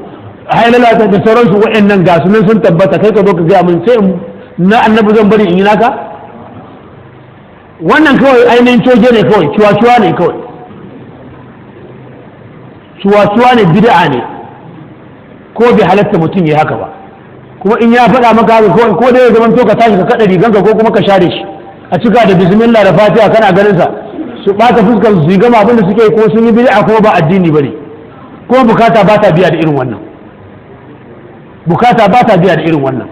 hailala da sauransu waɗannan ga sunan sun tabbata kai ka zo ka ga mun sai na annabi zan bari in yi naka wannan kawai ainihin coge ne kawai ciwa ne kawai ciwa ne bid'a ne ko bai halatta mutum ya haka ba kuma in ya faɗa maka haka kawai ko da ya zama to ka tashi ka kada riganka ko kuma ka share shi a cika da bismillah da fatiha kana ganin sa su bata fuskar su yi gama abin da suke ko sun yi bid'a ko ba addini bane kuma bukata ba ta biya da irin wannan bukata ba ta biya da irin wannan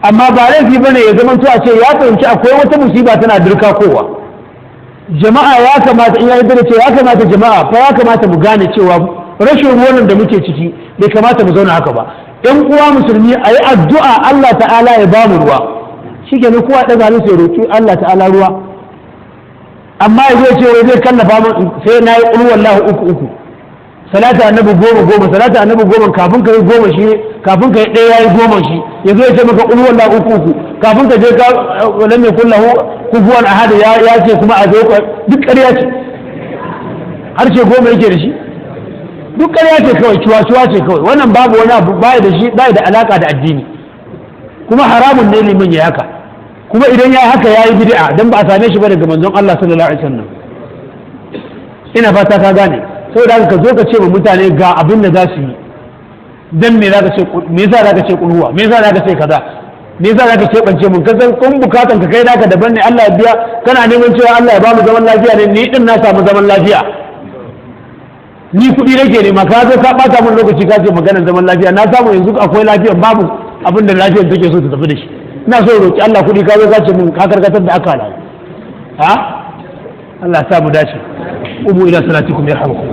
amma ba laifi bane ya zama to a ce ya fahimci akwai wata musiba tana dirka kowa jama'a ya kamata in ya yi da ce ya kamata jama'a fa ya kamata mu gane cewa rashin ruwan da muke ciki bai kamata mu zauna haka ba ɗan uwa musulmi a yi addu'a Allah ta'ala ya ba mu ruwa shi ke ne kowa ɗaga hannun sai roƙi Allah ta'ala ruwa amma ya zai ce wai zai kallafa min sai na yi ƙulwallahu 3 salata annabi 10 salata annabi 10 kafin ka yi 10 shi kafin ka yi ɗaya ya yi 10 shi ya zo ya ce maka ƙulwallahu 3 kafin ka je ka lam yakul lahu kufuwan ahad ya ce kuma a zo duk ƙarya ce har ce 10 yake da shi duk ƙarya ce kawai cuwa ce kawai wannan babu wani abu bai da shi bai da alaka da addini kuma haramun ne liman ya haka kuma idan ya haka yayi bid'a dan ba a same shi ba daga manzon Allah sallallahu alaihi wasallam ina fata ka gane saboda haka ka zo ka ce wa mutane ga abin da za su yi dan me zaka ce me yasa zaka ce kulhuwa me yasa zaka ce kaza me yasa zaka ce bance mun kasan kun bukatan ka kai naka daban ne Allah ya biya kana neman cewa Allah ya ba mu zaman lafiya ne ni din na samu zaman lafiya ni kuɗi nake nema ka zo ka ɓata min lokaci ka ce maganar zaman lafiya na samu yanzu akwai lafiya babu abin da lafiyar take so ta tafi da shi ina so roki Allah kuɗi ka zo ka ce min ka karkatar da aka halala ha Allah ya sa mu dace umu ila salatikum yarhamukum